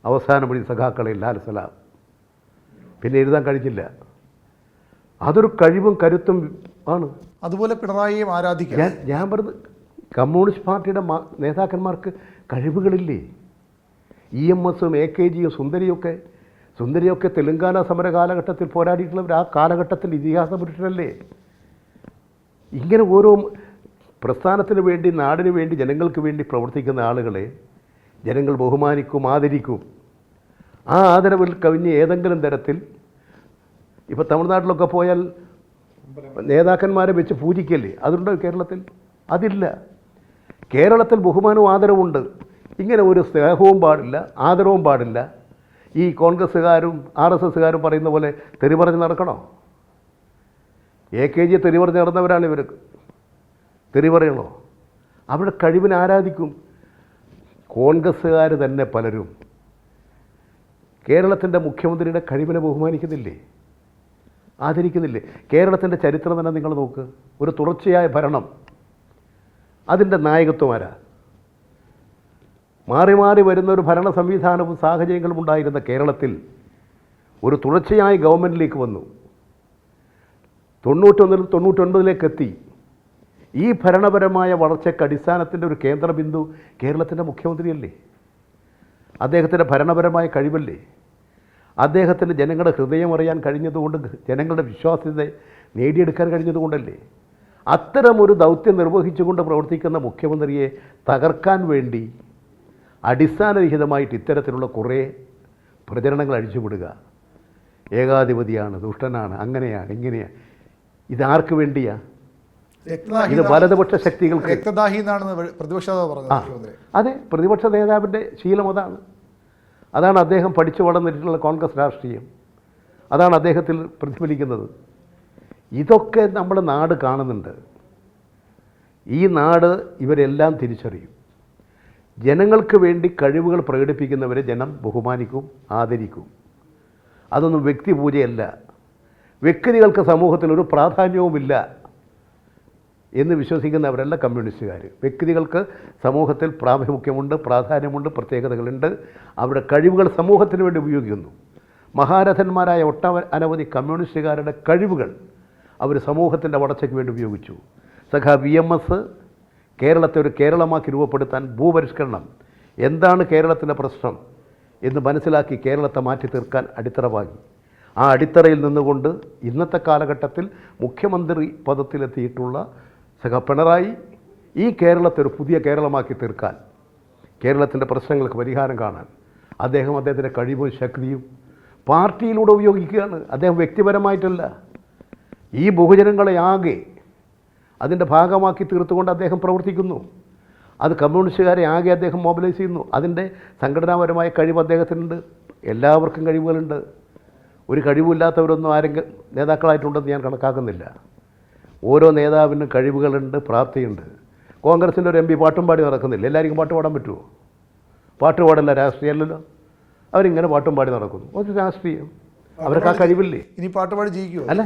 അവസാനം വഴി സഖാക്കളെ ലാൽ സലാം. പിന്നെ എഴുതാൻ കഴിഞ്ഞില്ല. അതൊരു കഴിവും കരുത്തും ആണ്. അതുപോലെ പിണറായിയും ആരാധിക്കുക. ഞാൻ പറഞ്ഞത്, കമ്മ്യൂണിസ്റ്റ് പാർട്ടിയുടെ നേതാക്കന്മാർക്ക് കഴിവുകളില്ലേ? EMSും AKGയും സുന്ദരിയൊക്കെ തെലുങ്കാന സമര കാലഘട്ടത്തിൽ പോരാടിയിട്ടുള്ളവർ. ആ കാലഘട്ടത്തിൽ ഇതിഹാസ പുരുഷരല്ലേ? ഇങ്ങനെ ഓരോ പ്രസ്ഥാനത്തിന് വേണ്ടി, നാടിന് വേണ്ടി, ജനങ്ങൾക്ക് വേണ്ടി പ്രവർത്തിക്കുന്ന ആളുകളെ ജനങ്ങൾ ബഹുമാനിക്കും, ആദരിക്കും. ആ ആദരവിൽ കവിഞ്ഞ് ഏതെങ്കിലും തരത്തിൽ, ഇപ്പോൾ തമിഴ്നാട്ടിലൊക്കെ പോയാൽ നേതാക്കന്മാരെ വെച്ച് പൂജിക്കല്ലേ? അതുണ്ടോ കേരളത്തിൽ? അതില്ല. കേരളത്തിൽ ബഹുമാനവും ആദരവുമുണ്ട്. ഇങ്ങനെ ഒരു സ്നേഹവും പാടില്ല, ആദരവും പാടില്ല. ഈ കോൺഗ്രസ്സുകാരും RSSകാരും പറയുന്ന പോലെ തെറി പറഞ്ഞ് നടക്കണോ? AKG തെറി പറഞ്ഞ് നടന്നവരാണ് ഇവർ. തെറി പറയണോ? അവരുടെ കഴിവിനെ ആരാധിക്കും. കോൺഗ്രസ്സുകാർ തന്നെ പലരും കേരളത്തിൻ്റെ മുഖ്യമന്ത്രിയുടെ കഴിവിനെ ബഹുമാനിക്കുന്നില്ലേ? ആദരിക്കുന്നില്ലേ? കേരളത്തിൻ്റെ ചരിത്രം തന്നെ നിങ്ങൾ നോക്ക്. ഒരു തുടർച്ചയായ ഭരണം, അതിൻ്റെ നായകത്വമാരാ? മാറി മാറി വരുന്ന ഒരു ഭരണ സംവിധാനവും സാഹചര്യങ്ങളും ഉണ്ടായിരുന്ന കേരളത്തിൽ ഒരു തുടർച്ചയായ ഗവൺമെൻറ്റിലേക്ക് വന്നു. 91 99 എത്തി. ഈ ഭരണപരമായ വളർച്ചയ്ക്ക് അടിസ്ഥാനത്തിൻ്റെ ഒരു കേന്ദ്രബിന്ദു കേരളത്തിൻ്റെ മുഖ്യമന്ത്രിയല്ലേ? അദ്ദേഹത്തിൻ്റെ ഭരണപരമായ കഴിവല്ലേ? അദ്ദേഹത്തിന് ജനങ്ങളുടെ ഹൃദയം അറിയാൻ കഴിഞ്ഞതുകൊണ്ട്, ജനങ്ങളുടെ വിശ്വാസ്യത നേടിയെടുക്കാൻ കഴിഞ്ഞതുകൊണ്ടല്ലേ? അത്തരമൊരു ദൗത്യം നിർവഹിച്ചുകൊണ്ട് പ്രവർത്തിക്കുന്ന മുഖ്യമന്ത്രിയെ തകർക്കാൻ വേണ്ടി അടിസ്ഥാനരഹിതമായിട്ട് ഇത്തരത്തിലുള്ള കുറേ പ്രചരണങ്ങൾ അഴിച്ചുവിടുക. ഏകാധിപതിയാണ്, ദുഷ്ടനാണ്, അങ്ങനെയാണ്, ഇങ്ങനെയാണ്. ഇതാർക്ക് വേണ്ടിയാ? ഇത് വലതുപക്ഷ ശക്തികൾക്ക്. രക്തദാഹി എന്നാണ് പ്രതിപക്ഷ നേതാവ് പറഞ്ഞത്. അതെ, പ്രതിപക്ഷ നേതാവിൻ്റെ ശീലം അതാണ് അദ്ദേഹം പഠിച്ചു വളർന്നിട്ടുള്ള കോൺഗ്രസ് രാഷ്ട്രീയം. അതാണ് അദ്ദേഹത്തിൽ പ്രതിഫലിക്കുന്നത്. ഇതൊക്കെ നമ്മുടെ നാട് കാണുന്നുണ്ട്. ഈ നാട് ഇവരെല്ലാം തിരിച്ചറിയും. ജനങ്ങൾക്ക് വേണ്ടി കഴിവുകൾ പ്രകടിപ്പിക്കുന്നവരെ ജനം ബഹുമാനിക്കും, ആദരിക്കും. അതൊന്നും വ്യക്തിപൂജയല്ല. വ്യക്തികൾക്ക് സമൂഹത്തിൽ ഒരു പ്രാധാന്യവുമില്ല എന്ന് വിശ്വസിക്കുന്നവരല്ല കമ്മ്യൂണിസ്റ്റുകാർ. വ്യക്തികൾക്ക് സമൂഹത്തിൽ പ്രാമുഖ്യമുണ്ട്, പ്രാധാന്യമുണ്ട്, പ്രത്യേകതകളുണ്ട്. അവരുടെ കഴിവുകൾ സമൂഹത്തിന് വേണ്ടി ഉപയോഗിക്കുന്നു. മഹാരഥന്മാരായ അനവധി കമ്മ്യൂണിസ്റ്റുകാരുടെ കഴിവുകൾ അവർ സമൂഹത്തിൻ്റെ വളർച്ചയ്ക്ക് വേണ്ടി ഉപയോഗിച്ചു. സഖാ VMS കേരളത്തെ ഒരു കേരളമാക്കി രൂപപ്പെടുത്താൻ ഭൂപരിഷ്കരണം, എന്താണ് കേരളത്തിൻ്റെ പ്രശ്നം എന്ന് മനസ്സിലാക്കി കേരളത്തെ മാറ്റി തീർക്കാൻ അടിത്തറ പാകി. ആ അടിത്തറയിൽ നിന്നുകൊണ്ട് ഇന്നത്തെ കാലഘട്ടത്തിൽ മുഖ്യമന്ത്രി പദത്തിലെത്തിയിട്ടുള്ള സഖാ പിണറായി ഈ കേരളത്തെ ഒരു പുതിയ കേരളമാക്കി തീർക്കാൻ, കേരളത്തിൻ്റെ പ്രശ്നങ്ങൾക്ക് പരിഹാരം കാണാൻ അദ്ദേഹത്തിൻ്റെ കഴിവും ശക്തിയും പാർട്ടിയിലൂടെ ഉപയോഗിക്കുകയാണ്. അദ്ദേഹം വ്യക്തിപരമായിട്ടല്ല, ഈ ബഹുജനങ്ങളെ ആകെ അതിൻ്റെ ഭാഗമാക്കി തീർത്തുകൊണ്ട് അദ്ദേഹം പ്രവർത്തിക്കുന്നു. അത് കമ്മ്യൂണിസ്റ്റുകാരെ ആകെ അദ്ദേഹം മൊബിലൈസ് ചെയ്യുന്നു. അതിൻ്റെ സംഘടനാപരമായ കഴിവ് അദ്ദേഹത്തിനുണ്ട്. എല്ലാവർക്കും കഴിവുകളുണ്ട്. ഒരു കഴിവില്ലാത്തവരൊന്നും ആരെങ്കിലും നേതാക്കളായിട്ടുണ്ടെന്ന് ഞാൻ കണക്കാക്കുന്നില്ല. ഓരോ നേതാവിനും കഴിവുകളുണ്ട്, പ്രാപ്തിയുണ്ട്. കോൺഗ്രസിൻ്റെ ഒരു MP പാട്ടും പാടി നടക്കുന്നില്ല. എല്ലാവർക്കും പാട്ട് പാടാൻ പറ്റുമോ? പാട്ട് പാടല്ല രാഷ്ട്രീയമല്ലല്ലോ. അവരിങ്ങനെ പാട്ടും പാടി നടക്കുന്നു. ഒരു രാഷ്ട്രീയം. അവർക്ക് ആ കഴിവില്ലേ? ഇനി പാട്ട് പാടി ജയിക്കുമോ? അല്ല,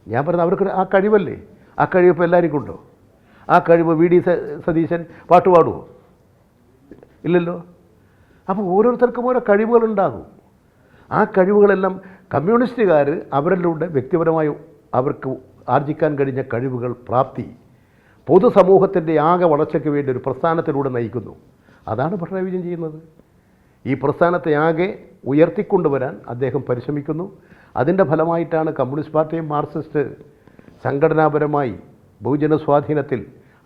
ഞാൻ പറഞ്ഞത് അവർക്ക് ആ കഴിവല്ലേ? ആ കഴിവ് ഇപ്പോൾ എല്ലാവർക്കും ഉണ്ടോ? ആ കഴിവ് വി ഡി സതീശൻ പാട്ട് പാടുമോ? ഇല്ലല്ലോ. അപ്പോൾ ഓരോരുത്തർക്കും ഓരോ കഴിവുകളുണ്ടാകും. ആ കഴിവുകളെല്ലാം കമ്മ്യൂണിസ്റ്റുകാർ അവരിലൂടെ വ്യക്തിപരമായി അവർക്ക് ആർജിക്കാൻ കഴിഞ്ഞ കഴിവുകൾ പ്രാപ്തി പൊതുസമൂഹത്തിൻ്റെ ആകെ വളർച്ചയ്ക്ക് വേണ്ടി ഒരു പ്രസ്ഥാനത്തിലൂടെ നയിക്കുന്നു. അതാണ് പിണറായി വിജയൻ ചെയ്യുന്നത്. ഈ പ്രസ്ഥാനത്തെ ആകെ ഉയർത്തിക്കൊണ്ടുവരാൻ അദ്ദേഹം പരിശ്രമിക്കുന്നു. അതിൻ്റെ ഫലമായിട്ടാണ് കമ്മ്യൂണിസ്റ്റ് പാർട്ടിയും മാർക്സിസ്റ്റ് സംഘടനാപരമായി ബഹുജന സ്വാധീനത്തിൽ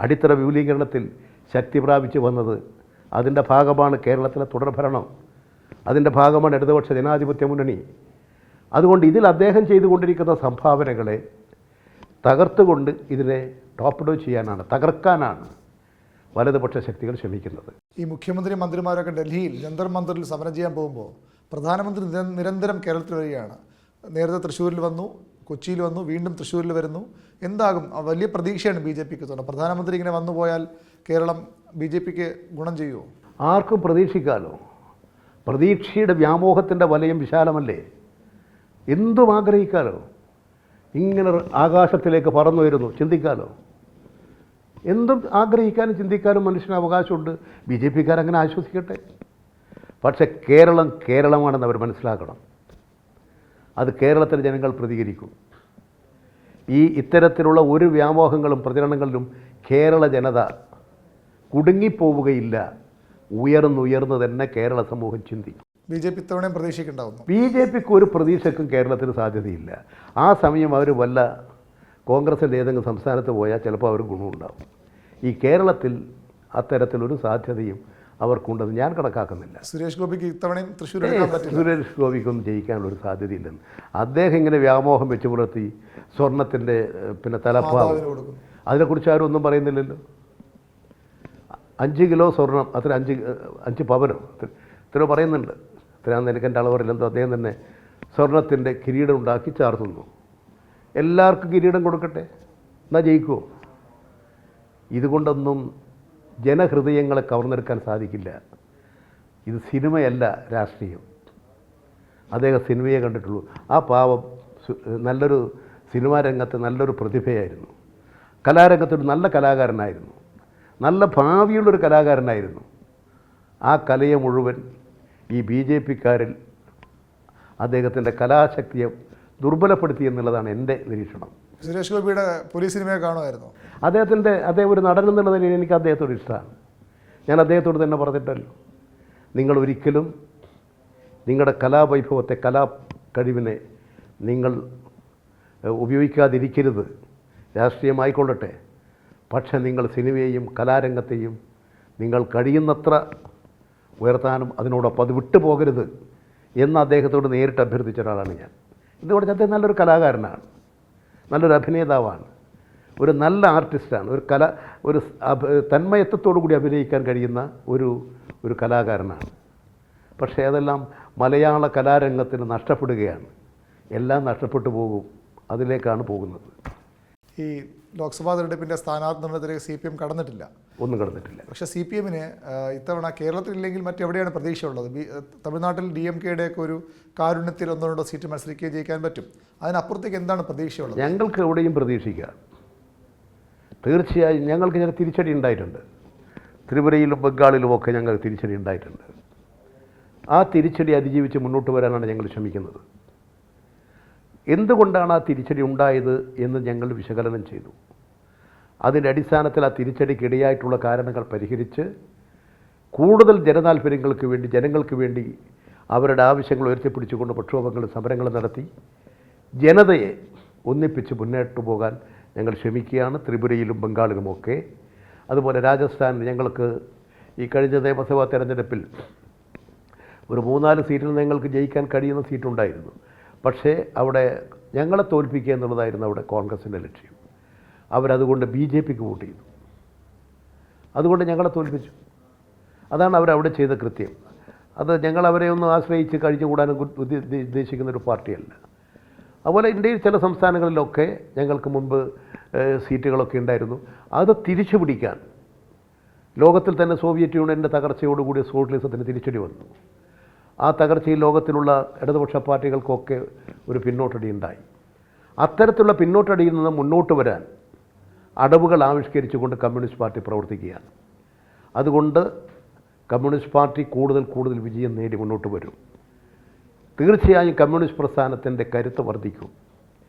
അടിത്തറ വിപുലീകരണത്തിൽ ശക്തി പ്രാപിച്ചു വന്നത്. അതിൻ്റെ ഭാഗമാണ് കേരളത്തിലെ തുടർഭരണം. അതിൻ്റെ ഭാഗമാണ് ഇടതുപക്ഷ ജനാധിപത്യ മുന്നണി. അതുകൊണ്ട് ഇതിൽ അദ്ദേഹം ചെയ്തുകൊണ്ടിരിക്കുന്ന സംഭാവനകളെ തകർത്തുകൊണ്ട് ഇതിനെ ടോപ്പ് ഡൗൺ ചെയ്യാനാണ്, തകർക്കാനാണ് വലതുപക്ഷ ശക്തികൾ ശ്രമിക്കുന്നത്. ഈ മുഖ്യമന്ത്രി മന്ത്രിമാരൊക്കെ ഡൽഹിയിൽ ജന്തർ മന്ദിറിൽ സമരം ചെയ്യാൻ പോകുമ്പോൾ പ്രധാനമന്ത്രി നിരന്തരം കേരളത്തിൽ വരികയാണ്. നേരത്തെ തൃശ്ശൂരിൽ വന്നു, കൊച്ചിയിൽ വന്നു, വീണ്ടും തൃശ്ശൂരിൽ വരുന്നു. എന്താകും? വലിയ പ്രതീക്ഷയാണ് ബി ജെ പിക്ക് തോന്നുന്നത്. പ്രധാനമന്ത്രി ഇങ്ങനെ വന്നു പോയാൽ കേരളം ബി ജെ പിക്ക് ഗുണം ചെയ്യുമോ? ആർക്കും പ്രതീക്ഷിക്കാമല്ലോ. പ്രതീക്ഷയുടെ വ്യാമോഹത്തിൻ്റെ വലയം വിശാലമല്ലേ? എന്തും ആഗ്രഹിക്കാലോ. ഇങ്ങനെ ആകാശത്തിലേക്ക് പറന്നു വരുന്നു, ചിന്തിക്കാലോ. എന്തും ആഗ്രഹിക്കാനും ചിന്തിക്കാനും മനുഷ്യന് അവകാശമുണ്ട്. ബി ജെ പിക്കാരങ്ങനെ ആശ്വസിക്കട്ടെ. പക്ഷേ കേരളം കേരളമാണെന്ന് അവർ മനസ്സിലാക്കണം. അത് കേരളത്തിലെ ജനങ്ങൾ പ്രതികരിക്കും. ഇത്തരത്തിലുള്ള ഒരു വ്യാമോഹങ്ങളും പ്രചരണങ്ങളിലും കേരള ജനത കുടുങ്ങിപ്പോവുകയില്ല. ഉയർന്നുയർന്ന് തന്നെ കേരള സമൂഹം ചിന്തിക്കും. ബി ജെ പി ഇത്തവണയും പ്രതീക്ഷയ്ക്കുണ്ടാവുന്നു. ബി ജെ പിക്ക് ഒരു പ്രതീക്ഷയ്ക്കും കേരളത്തിന് സാധ്യതയില്ല. ആ സമയം അവർ വല്ല കോൺഗ്രസിൻ്റെ ഏതെങ്കിലും സംസ്ഥാനത്ത് പോയാൽ ചിലപ്പോൾ അവർ ഗുണമുണ്ടാവും. ഈ കേരളത്തിൽ അത്തരത്തിലൊരു സാധ്യതയും അവർക്കുണ്ടെന്ന് ഞാൻ കണക്കാക്കുന്നില്ല. സുരേഷ് ഗോപിക്ക് ഇത്തവണയും തൃശ്ശൂർ സുരേഷ് ഗോപിക്കൊന്നും ജയിക്കാനുള്ളൊരു സാധ്യതയില്ലെന്ന് അദ്ദേഹം ഇങ്ങനെ വ്യാമോഹം വെച്ച് പുലർത്തി സ്വർണത്തിൻ്റെ തലപ്പാവ് അതിനെക്കുറിച്ച് ആരും ഒന്നും പറയുന്നില്ലല്ലോ. 5 കിലോ സ്വർണം, അത്ര 5 പവനോ ഇത്ര പറയുന്നുണ്ട്. ഇത്രയാണെന്ന് എനിക്ക് എൻ്റെ അളവറില്ലെന്തോ. അദ്ദേഹം തന്നെ സ്വർണത്തിൻ്റെ കിരീടം ഉണ്ടാക്കി ചാർത്തുന്നു. എല്ലാവർക്കും കിരീടം കൊടുക്കട്ടെ, എന്നാൽ ജയിക്കുമോ? ഇതുകൊണ്ടൊന്നും ജനഹൃദയങ്ങളെ കവർന്നെടുക്കാൻ സാധിക്കില്ല. ഇത് സിനിമയല്ല, രാഷ്ട്രീയം. അദ്ദേഹം സിനിമയെ കണ്ടിട്ടുള്ളൂ. ആ പാവം നല്ലൊരു സിനിമാ രംഗത്ത് നല്ലൊരു പ്രതിഭയായിരുന്നു. കലാരംഗത്തൊരു നല്ല കലാകാരനായിരുന്നു. നല്ല ഭാവിയുള്ളൊരു കലാകാരനായിരുന്നു. ആ കലയെ മുഴുവൻ ഈ ബി ജെ പിക്കാരിൽ അദ്ദേഹത്തിൻ്റെ കലാശക്തിയെ ദുർബലപ്പെടുത്തി എന്നുള്ളതാണ് എൻ്റെ നിരീക്ഷണം. സുരേഷ് ഗോപിയുടെ പോലീസ് സിനിമയെ കാണുമായിരുന്നു. അദ്ദേഹം ഒരു നടൻ എന്നുള്ള നിലയിൽ എനിക്ക് അദ്ദേഹത്തോട് ഇഷ്ടമാണ്. ഞാൻ അദ്ദേഹത്തോട് തന്നെ പറഞ്ഞിട്ടല്ലോ, നിങ്ങളൊരിക്കലും നിങ്ങളുടെ കലാവൈഭവത്തെ, കലാ കഴിവിനെ നിങ്ങൾ ഉപയോഗിക്കാതിരിക്കരുത്. രാഷ്ട്രീയമായിക്കൊള്ളട്ടെ, പക്ഷേ നിങ്ങൾ സിനിമയെയും കലാരംഗത്തെയും നിങ്ങൾ കഴിയുന്നത്ര ഉയർത്താനും അതിനോടൊപ്പം അത് വിട്ടുപോകരുത് എന്ന് അദ്ദേഹത്തോട് നേരിട്ട് അഭ്യർത്ഥിച്ച ഒരാളാണ് ഞാൻ. എന്തുകൊണ്ട്? അദ്ദേഹം നല്ലൊരു കലാകാരനാണ്, നല്ലൊരു അഭിനേതാവാണ്, ഒരു നല്ല ആർട്ടിസ്റ്റാണ്, ഒരു തന്മയത്വത്തോടു കൂടി അഭിനയിക്കാൻ കഴിയുന്ന ഒരു കലാകാരനാണ്. പക്ഷേ അതെല്ലാം മലയാള കലാരംഗത്തിന് നഷ്ടപ്പെടുകയാണ്. എല്ലാം നഷ്ടപ്പെട്ടു പോകും. അതിലേക്കാണ് പോകുന്നത്. ഈ ലോക്സഭാ തെരഞ്ഞെടുപ്പിൻ്റെ സ്ഥാനാർത്ഥി നിർണ്ണയത്തിലേക്ക് CPM കടന്നിട്ടില്ല. ഒന്നും കടന്നിട്ടില്ല. പക്ഷേ CPMന് ഇത്തവണ കേരളത്തിലില്ലെങ്കിൽ മറ്റെവിടെയാണ് പ്രതീക്ഷയുള്ളത്? തമിഴ്നാട്ടിൽ DMK-യുടെ ഒക്കെ ഒരു കാരുണ്യത്തിൽ 1-2 സീറ്റ് മത്സരിക്കുകയും ജയിക്കാൻ പറ്റും. അതിനപ്പുറത്തേക്ക് എന്താണ് പ്രതീക്ഷയുള്ളത്? ഞങ്ങൾക്ക് എവിടെയും പ്രതീക്ഷിക്കാം. തീർച്ചയായും ഞങ്ങൾക്ക് ചില തിരിച്ചടി ഉണ്ടായിട്ടുണ്ട്. ത്രിപുരയിലും ബംഗാളിലുമൊക്കെ ഞങ്ങൾക്ക് തിരിച്ചടി ഉണ്ടായിട്ടുണ്ട്. ആ തിരിച്ചടി അതിജീവിച്ച് മുന്നോട്ട് വരാനാണ് ഞങ്ങൾ ശ്രമിക്കുന്നത്. എന്തുകൊണ്ടാണ് ആ തിരിച്ചടി ഉണ്ടായത് എന്ന് ഞങ്ങൾ വിശകലനം ചെയ്തു. അതിൻ്റെ അടിസ്ഥാനത്തിൽ ആ തിരിച്ചടിക്കിടയായിട്ടുള്ള കാരണങ്ങൾ പരിഹരിച്ച് കൂടുതൽ ജനങ്ങൾക്ക് വേണ്ടി അവരുടെ ആവശ്യങ്ങൾ ഉയർത്തിപ്പിടിച്ചുകൊണ്ട് പ്രക്ഷോഭങ്ങളും സമരങ്ങളും നടത്തി ജനതയെ ഒന്നിപ്പിച്ച് മുന്നോട്ട് പോകാൻ ഞങ്ങൾ ശ്രമിക്കുകയാണ്. ത്രിപുരയിലും ബംഗാളിലുമൊക്കെ. അതുപോലെ രാജസ്ഥാനിൽ ഞങ്ങൾക്ക് ഈ കഴിഞ്ഞ നിയമസഭാ തെരഞ്ഞെടുപ്പിൽ ഒരു 3-4 സീറ്റിൽ ഞങ്ങൾക്ക് ജയിക്കാൻ കഴിയുന്ന സീറ്റുണ്ടായിരുന്നു. പക്ഷേ അവിടെ ഞങ്ങളെ തോൽപ്പിക്കുക എന്നുള്ളതായിരുന്നു അവിടെ കോൺഗ്രസിൻ്റെ ലക്ഷ്യം. അവരതുകൊണ്ട് BJPക്ക് വോട്ട് ചെയ്തു. അതുകൊണ്ട് ഞങ്ങളെ തോൽപ്പിച്ചു. അതാണ് അവരവിടെ ചെയ്ത കൃത്യം. അത് ഞങ്ങൾ അവരെ ഒന്നും ആശ്രയിച്ച് കഴിഞ്ഞുകൂടാനും ഉദ്ദേശിക്കുന്നൊരു പാർട്ടിയല്ല. അതുപോലെ ഇന്ത്യയിൽ ചില സംസ്ഥാനങ്ങളിലൊക്കെ ഞങ്ങൾക്ക് മുമ്പ് സീറ്റുകളൊക്കെ ഉണ്ടായിരുന്നു. അത് തിരിച്ചു പിടിക്കാൻ ലോകത്തിൽ തന്നെ സോവിയറ്റ് യൂണിയൻ്റെ തകർച്ചയോടുകൂടി സോഷ്യലിസത്തിന് തിരിച്ചടി വന്നു. ആ തകർച്ചയിൽ ലോകത്തിലുള്ള ഇടതുപക്ഷ പാർട്ടികൾക്കൊക്കെ ഒരു പിന്നോട്ടടി ഉണ്ടായി. അത്തരത്തിലുള്ള പിന്നോട്ടടിയിൽ നിന്ന് മുന്നോട്ട് വരാൻ അടവുകൾ ആവിഷ്കരിച്ചുകൊണ്ട് കമ്മ്യൂണിസ്റ്റ് പാർട്ടി പ്രവർത്തിക്കുകയാണ്. അതുകൊണ്ട് കമ്മ്യൂണിസ്റ്റ് പാർട്ടി കൂടുതൽ വിജയം നേടി മുന്നോട്ട് വരും. തീർച്ചയായും കമ്മ്യൂണിസ്റ്റ് പ്രസ്ഥാനത്തിൻ്റെ കരുത്ത് വർദ്ധിക്കും.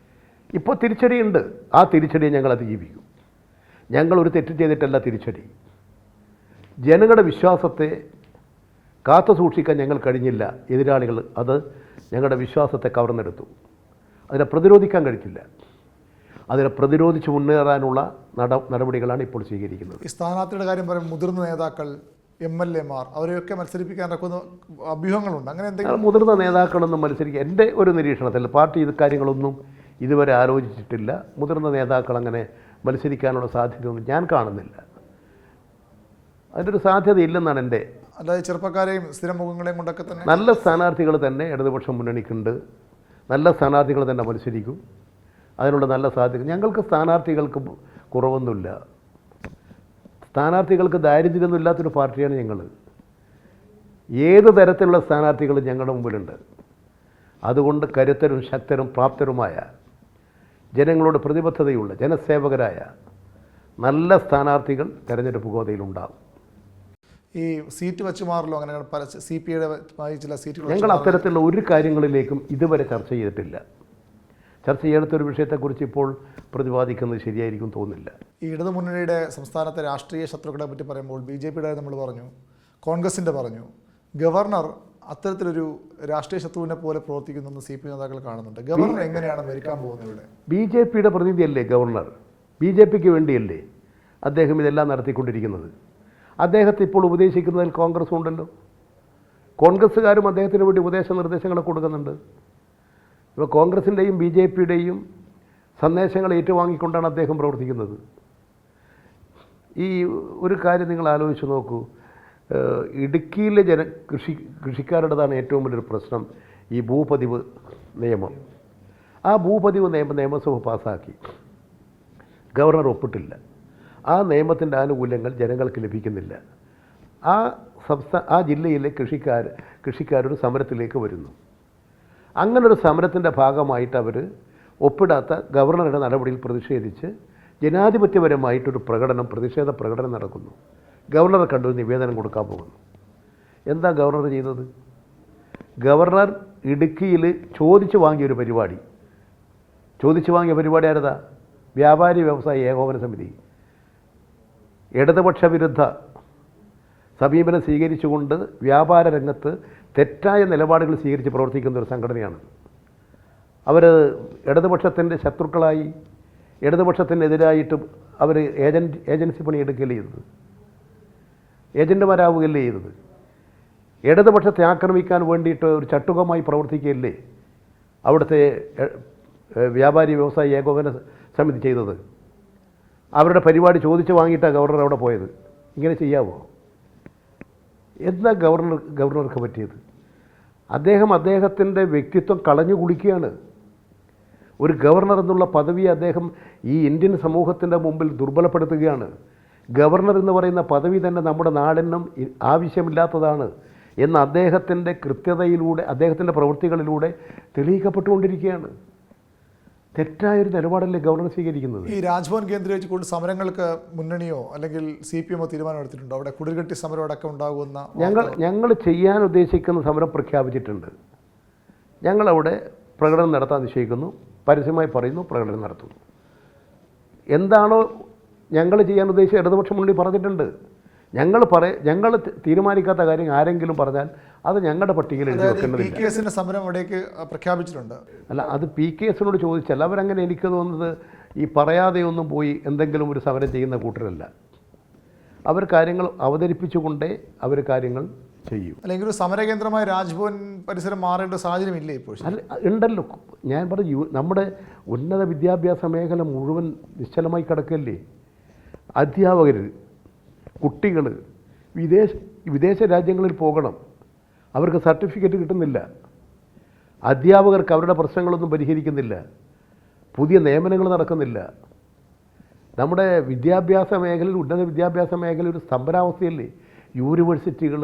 ഇപ്പോൾ തിരിച്ചടിയുണ്ട്, ആ തിരിച്ചടിയെ ഞങ്ങൾ അതിജീവിക്കും. ഞങ്ങളൊരു തെറ്റ് ചെയ്തിട്ടല്ല തിരിച്ചടി. ജനങ്ങളുടെ വിശ്വാസത്തെ കാത്തു സൂക്ഷിക്കാൻ ഞങ്ങൾ കഴിഞ്ഞില്ല. എതിരാളികൾ അത് ഞങ്ങളുടെ വിശ്വാസത്തെ കവർന്നെടുത്തു. അതിനെ പ്രതിരോധിക്കാൻ കഴിഞ്ഞില്ല. അതിനെ പ്രതിരോധിച്ച് മുന്നേറാനുള്ള നടപടികളാണ് ഇപ്പോൾ സ്വീകരിക്കുന്നത്. ഈ സ്ഥാനാർത്ഥിയുടെ കാര്യം പറയും, മുതിർന്ന നേതാക്കൾ, MLA മാർ അവരെയൊക്കെ മത്സരിപ്പിക്കാൻ നടക്കുന്ന അഭ്യൂഹങ്ങളുണ്ട്. അങ്ങനെ എന്തെങ്കിലും? മുതിർന്ന നേതാക്കളൊന്നും മത്സരിക്കുക, എൻ്റെ ഒരു നിരീക്ഷണത്തിൽ പാർട്ടി ഇത് കാര്യങ്ങളൊന്നും ഇതുവരെ ആലോചിച്ചിട്ടില്ല. മുതിർന്ന നേതാക്കൾ അങ്ങനെ മത്സരിക്കാനുള്ള സാധ്യതയൊന്നും ഞാൻ കാണുന്നില്ല. അതിനൊരു സാധ്യതയില്ലെന്നാണ് എൻ്റെ. അല്ലാതെ ചെറുപ്പക്കാരെയും സ്ഥിരം മുഖങ്ങളെയും കൊണ്ടൊക്കെ തന്നെ നല്ല സ്ഥാനാർത്ഥികൾ തന്നെ ഇടതുപക്ഷ മുന്നണിക്കുണ്ട്. നല്ല സ്ഥാനാർത്ഥികൾ തന്നെ മത്സരിക്കും. അതിനുള്ള നല്ല സാധ്യത ഞങ്ങൾക്ക്. സ്ഥാനാർത്ഥികൾക്ക് കുറവൊന്നുമില്ല. സ്ഥാനാർത്ഥികൾക്ക് ദാരിദ്ര്യമൊന്നും ഇല്ലാത്തൊരു പാർട്ടിയാണ് ഞങ്ങൾ. ഏത് തരത്തിലുള്ള സ്ഥാനാർത്ഥികളും ഞങ്ങളുടെ മുമ്പിലുണ്ട്. അതുകൊണ്ട് കരുത്തരും ശക്തരും പ്രാപ്തരുമായ ജനങ്ങളോട് പ്രതിബദ്ധതയുള്ള ജനസേവകരായ നല്ല സ്ഥാനാർത്ഥികൾ തെരഞ്ഞെടുപ്പ് ഗോതയിലുണ്ടാകും. ഈ സീറ്റ് വെച്ച് മാറലോ അങ്ങനെ പല CPIയുടെ ചില സീറ്റുകൾ ഞങ്ങൾ അത്തരത്തിലുള്ള ഒരു കാര്യങ്ങളിലേക്കും ഇതുവരെ ചർച്ച ചെയ്തിട്ടില്ല. ചർച്ച ചെയ്യാത്തൊരു വിഷയത്തെക്കുറിച്ച് ഇപ്പോൾ പ്രതിപാദിക്കുന്നത് ശരിയായിരിക്കും തോന്നുന്നില്ല. ഈ ഇടതുമുന്നണിയുടെ സംസ്ഥാനത്തെ രാഷ്ട്രീയ ശത്രുക്കളെ പറ്റി പറയുമ്പോൾ BJPയുടെ നമ്മൾ പറഞ്ഞു, കോൺഗ്രസിൻ്റെ പറഞ്ഞു, ഗവർണർ അത്തരത്തിലൊരു രാഷ്ട്രീയ ശത്രുവിനെ പോലെ പ്രവർത്തിക്കുന്നെന്ന് CPI നേതാക്കൾ കാണുന്നുണ്ട്. ഗവർണർ എങ്ങനെയാണ് ഭരിക്കാൻ പോകുന്നത്? ഇവിടെ BJPയുടെ പ്രതിനിധിയല്ലേ ഗവർണർ? BJPക്ക് വേണ്ടിയല്ലേ അദ്ദേഹം ഇതെല്ലാം നടത്തിക്കൊണ്ടിരിക്കുന്നത്? അദ്ദേഹത്തെ ഇപ്പോൾ ഉപദേശിക്കുന്നതിൽ കോൺഗ്രസ് ഉണ്ടല്ലോ. കോൺഗ്രസ്സുകാരും അദ്ദേഹത്തിന് വേണ്ടി നിർദ്ദേശങ്ങളൊക്കെ കൊടുക്കുന്നുണ്ട്. ഇപ്പോൾ കോൺഗ്രസിൻ്റെയും BJPയുടെയും സന്ദേശങ്ങൾ ഏറ്റുവാങ്ങിക്കൊണ്ടാണ് അദ്ദേഹം പ്രവർത്തിക്കുന്നത്. ഈ ഒരു കാര്യം നിങ്ങൾ ആലോചിച്ച് നോക്കൂ. ഇടുക്കിയിലെ കൃഷിക്കാരുടേതാണ് ഏറ്റവും വലിയൊരു പ്രശ്നം ഈ ഭൂപതിവ് നിയമം. ആ ഭൂപതിവ് നിയമം നിയമസഭ പാസ്സാക്കി, ഗവർണർ ഒപ്പിട്ടില്ല. ആ നിയമത്തിൻ്റെ ആനുകൂല്യങ്ങൾ ജനങ്ങൾക്ക് ലഭിക്കുന്നില്ല. ആ ജില്ലയിലെ കൃഷിക്കാരൊരു സമരത്തിലേക്ക് വരുന്നു. അങ്ങനൊരു സമരത്തിൻ്റെ ഭാഗമായിട്ട് അവർ ഒപ്പിടാത്ത ഗവർണറുടെ നടപടിയിൽ പ്രതിഷേധിച്ച് ജനാധിപത്യപരമായിട്ടൊരു പ്രതിഷേധ പ്രകടനം നടക്കുന്നു. ഗവർണറെ കണ്ടൊരു നിവേദനം കൊടുക്കാൻ പോകുന്നു. എന്താ ഗവർണർ ചെയ്തത്? ഗവർണർ ഇടുക്കിയിൽ ചോദിച്ചു വാങ്ങിയ പരിപാടി ആരതാ? വ്യാപാരി വ്യവസായി ഏകോപന സമിതി. ഇടതുപക്ഷ വിരുദ്ധ സമീപനം സ്വീകരിച്ചുകൊണ്ട് വ്യാപാര രംഗത്ത് തെറ്റായ നിലപാടുകൾ സ്വീകരിച്ച് പ്രവർത്തിക്കുന്ന ഒരു സംഘടനയാണ്. അവർ ഇടതുപക്ഷത്തിൻ്റെ ശത്രുക്കളായി, ഇടതുപക്ഷത്തിനെതിരായിട്ട് അവർ ഏജൻസി പണി എടുക്കുകയല്ലേ ചെയ്തത്, ഏജൻറ്റുമാരാവുകയല്ലേ ചെയ്തത്. ഇടതുപക്ഷത്തെ ആക്രമിക്കാൻ വേണ്ടിയിട്ട് ഒരു ചട്ടുകമായി പ്രവർത്തിക്കുകയല്ലേ അവിടുത്തെ വ്യാപാരി വ്യവസായി ഏകോപന സമിതി ചെയ്തത്. അവരുടെ പരിപാടി ചോദിച്ച് വാങ്ങിയിട്ടാണ് ഗവർണർ അവിടെ പോയത്. ഇങ്ങനെ ചെയ്യാമോ? എന്താ ഗവർണർക്ക് പറ്റിയത്? അദ്ദേഹത്തിൻ്റെ വ്യക്തിത്വം കളഞ്ഞു കുടിക്കുകയാണ്. ഒരു ഗവർണർ എന്നുള്ള പദവിയെ അദ്ദേഹം ഈ ഇന്ത്യൻ സമൂഹത്തിൻ്റെ മുമ്പിൽ ദുർബലപ്പെടുത്തുകയാണ്. ഗവർണർ എന്ന് പറയുന്ന പദവി തന്നെ നമ്മുടെ നാടിനും ആവശ്യമില്ലാത്തതാണ് എന്ന് അദ്ദേഹത്തിൻ്റെ കൃത്യതയിലൂടെ, അദ്ദേഹത്തിൻ്റെ പ്രവൃത്തികളിലൂടെ തെളിയിക്കപ്പെട്ടുകൊണ്ടിരിക്കുകയാണ്. തെറ്റായൊരു നിലപാടല്ലേ ഗവർണർ സ്വീകരിക്കുന്നത്. ഈ രാജ്ഭവൻ കേന്ദ്രീകരിച്ചുകൊണ്ട് സമരങ്ങൾക്ക് മുന്നണിയോ അല്ലെങ്കിൽ CPMO തീരുമാനമെടുത്തിട്ടുണ്ടോ? അവിടെ കുടിൽകെട്ടി സമരം അടക്കം ഉണ്ടാകുന്ന ഞങ്ങൾ ചെയ്യാൻ ഉദ്ദേശിക്കുന്ന സമരം പ്രഖ്യാപിച്ചിട്ടുണ്ട്. ഞങ്ങളവിടെ പ്രകടനം നടത്താൻ നിശ്ചയിക്കുന്നു, പരസ്യമായി പറയുന്നു, പ്രകടനം നടത്തുന്നു. എന്താണോ ഞങ്ങൾ ചെയ്യാൻ ഉദ്ദേശിച്ച ഇടതുപക്ഷ മുന്നണി പറഞ്ഞിട്ടുണ്ട്. ഞങ്ങൾ തീരുമാനിക്കാത്ത കാര്യം ആരെങ്കിലും പറഞ്ഞാൽ അത് ഞങ്ങളുടെ പട്ടികയിൽ എഴുതി വെക്കേണ്ടതില്ല. PKSന്റെ സമരം അവിടേക്ക് പ്രഖ്യാപിച്ചിട്ടുണ്ട്. അല്ല, അത് PKSനോട് ചോദിച്ചല്ല. അവരങ്ങനെ, എനിക്ക് തോന്നുന്നത് ഈ പറയാതെയൊന്നും പോയി എന്തെങ്കിലും ഒരു സമരം ചെയ്യുന്ന കൂട്ടരല്ല. അവർ കാര്യങ്ങൾ അവതരിപ്പിച്ചുകൊണ്ടേ അവർ കാര്യങ്ങൾ ചെയ്യും. അല്ലെങ്കിൽ ഒരു സമരകേന്ദ്രമായ രാജ്ഭവൻ പരിസരം മാറേണ്ട സാഹചര്യമില്ലേ ഇപ്പോൾ? അല്ല, ഉണ്ടല്ലോ. ഞാൻ പറഞ്ഞു, നമ്മുടെ ഉന്നത വിദ്യാഭ്യാസ മേഖല മുഴുവൻ നിശ്ചലമായി കിടക്കല്ലേ. അധ്യാപകർ, കുട്ടികൾ വിദേശ രാജ്യങ്ങളിൽ പോകണം, അവർക്ക് സർട്ടിഫിക്കറ്റ് കിട്ടുന്നില്ല. അധ്യാപകർക്ക് അവരുടെ പ്രശ്നങ്ങളൊന്നും പരിഹരിക്കുന്നില്ല. പുതിയ നിയമനങ്ങൾ നടക്കുന്നില്ല. നമ്മുടെ വിദ്യാഭ്യാസ മേഖലയിൽ, ഉന്നത വിദ്യാഭ്യാസ മേഖല ഒരു സ്തംഭനാവസ്ഥയല്ലേ. യൂണിവേഴ്സിറ്റികൾ,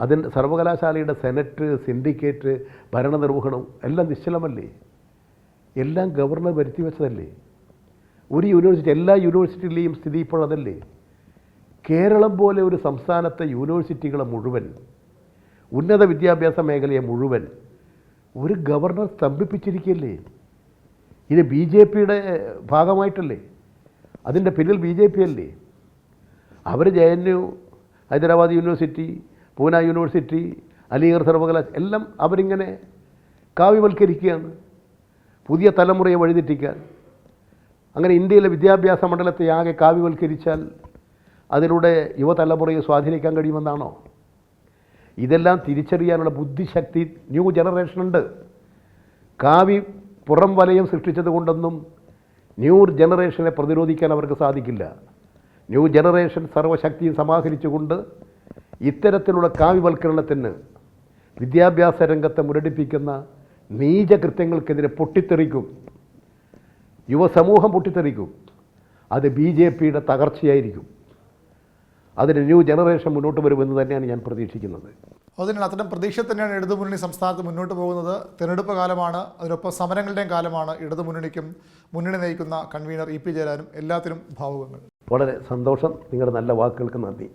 അതിൻ്റെ സർവകലാശാലയുടെ സെനറ്റ്, സിൻഡിക്കേറ്റ്, ഭരണനിർവഹണം എല്ലാം നിശ്ചലമല്ലേ. എല്ലാം ഗവർണർ വരുത്തി വെച്ചതല്ലേ. ഒരു യൂണിവേഴ്സിറ്റി, എല്ലാ യൂണിവേഴ്സിറ്റിയിലെയും സ്ഥിതി ഇപ്പോഴതല്ലേ? കേരളം പോലെ ഒരു സംസ്ഥാനത്തെ യൂണിവേഴ്സിറ്റികളെ മുഴുവൻ, ഉന്നത വിദ്യാഭ്യാസ മേഖലയെ മുഴുവൻ ഒരു ഗവർണർ സ്തംഭിപ്പിച്ചിരിക്കുകയല്ലേ? ഇത് BJPയുടെ ഭാഗമായിട്ടല്ലേ? അതിൻ്റെ പിന്നിൽ BJP അല്ലേ? അവർ JNU, Hyderabad university, Pune university, Aligarh സർവകലാശാല എല്ലാം അവരിങ്ങനെ കാവ്യവൽക്കരിക്കുകയാണ് പുതിയ തലമുറയെ വഴിതെറ്റിക്കാൻ. അങ്ങനെ ഇന്ത്യയിലെ വിദ്യാഭ്യാസ മണ്ഡലത്തെ ആകെ കാവ്യവൽക്കരിച്ചാൽ അതിലൂടെ യുവതലമുറയെ സ്വാധീനിക്കാൻ കഴിയുമെന്നാണോ? ഇതെല്ലാം തിരിച്ചറിയാനുള്ള ബുദ്ധിശക്തി ന്യൂ ജനറേഷനുണ്ട്. കാവ്യ പുറം വലയം സൃഷ്ടിച്ചത് കൊണ്ടൊന്നും ന്യൂ ജനറേഷനെ പ്രതിരോധിക്കാൻ അവർക്ക് സാധിക്കില്ല. ന്യൂ ജനറേഷൻ സർവ്വശക്തിയും സമാഹരിച്ചുകൊണ്ട് ഇത്തരത്തിലുള്ള കാവ്യവൽക്കരണത്തിന് വിദ്യാഭ്യാസ രംഗത്തെ മുരടിപ്പിക്കുന്ന നീചകൃത്യങ്ങൾക്കെതിരെ പൊട്ടിത്തെറിക്കും. യുവസമൂഹം പൊട്ടിത്തെറിക്കും. അത് BJPയുടെ തകർച്ചയായിരിക്കും. അതിന് ന്യൂ ജനറേഷൻ മുന്നോട്ട് വരുമെന്ന് തന്നെയാണ് ഞാൻ പ്രതീക്ഷിക്കുന്നത്. അതിനാണ് അത്തരം പ്രതീക്ഷ തന്നെയാണ് ഇടതുമുന്നണി സംസ്ഥാനത്ത് മുന്നോട്ട് പോകുന്നത്. തിരഞ്ഞെടുപ്പ് കാലമാണ്, അതിനൊപ്പം സമരങ്ങളുടെയും കാലമാണ്. ഇടതുമുന്നണിക്കും മുന്നണി നയിക്കുന്ന കൺവീനർ EP ജയരാജനും എല്ലാത്തിനും ഭാവുകങ്ങൾ. വളരെ സന്തോഷം. നിങ്ങളുടെ നല്ല വാക്കുകൾക്ക് നന്ദി.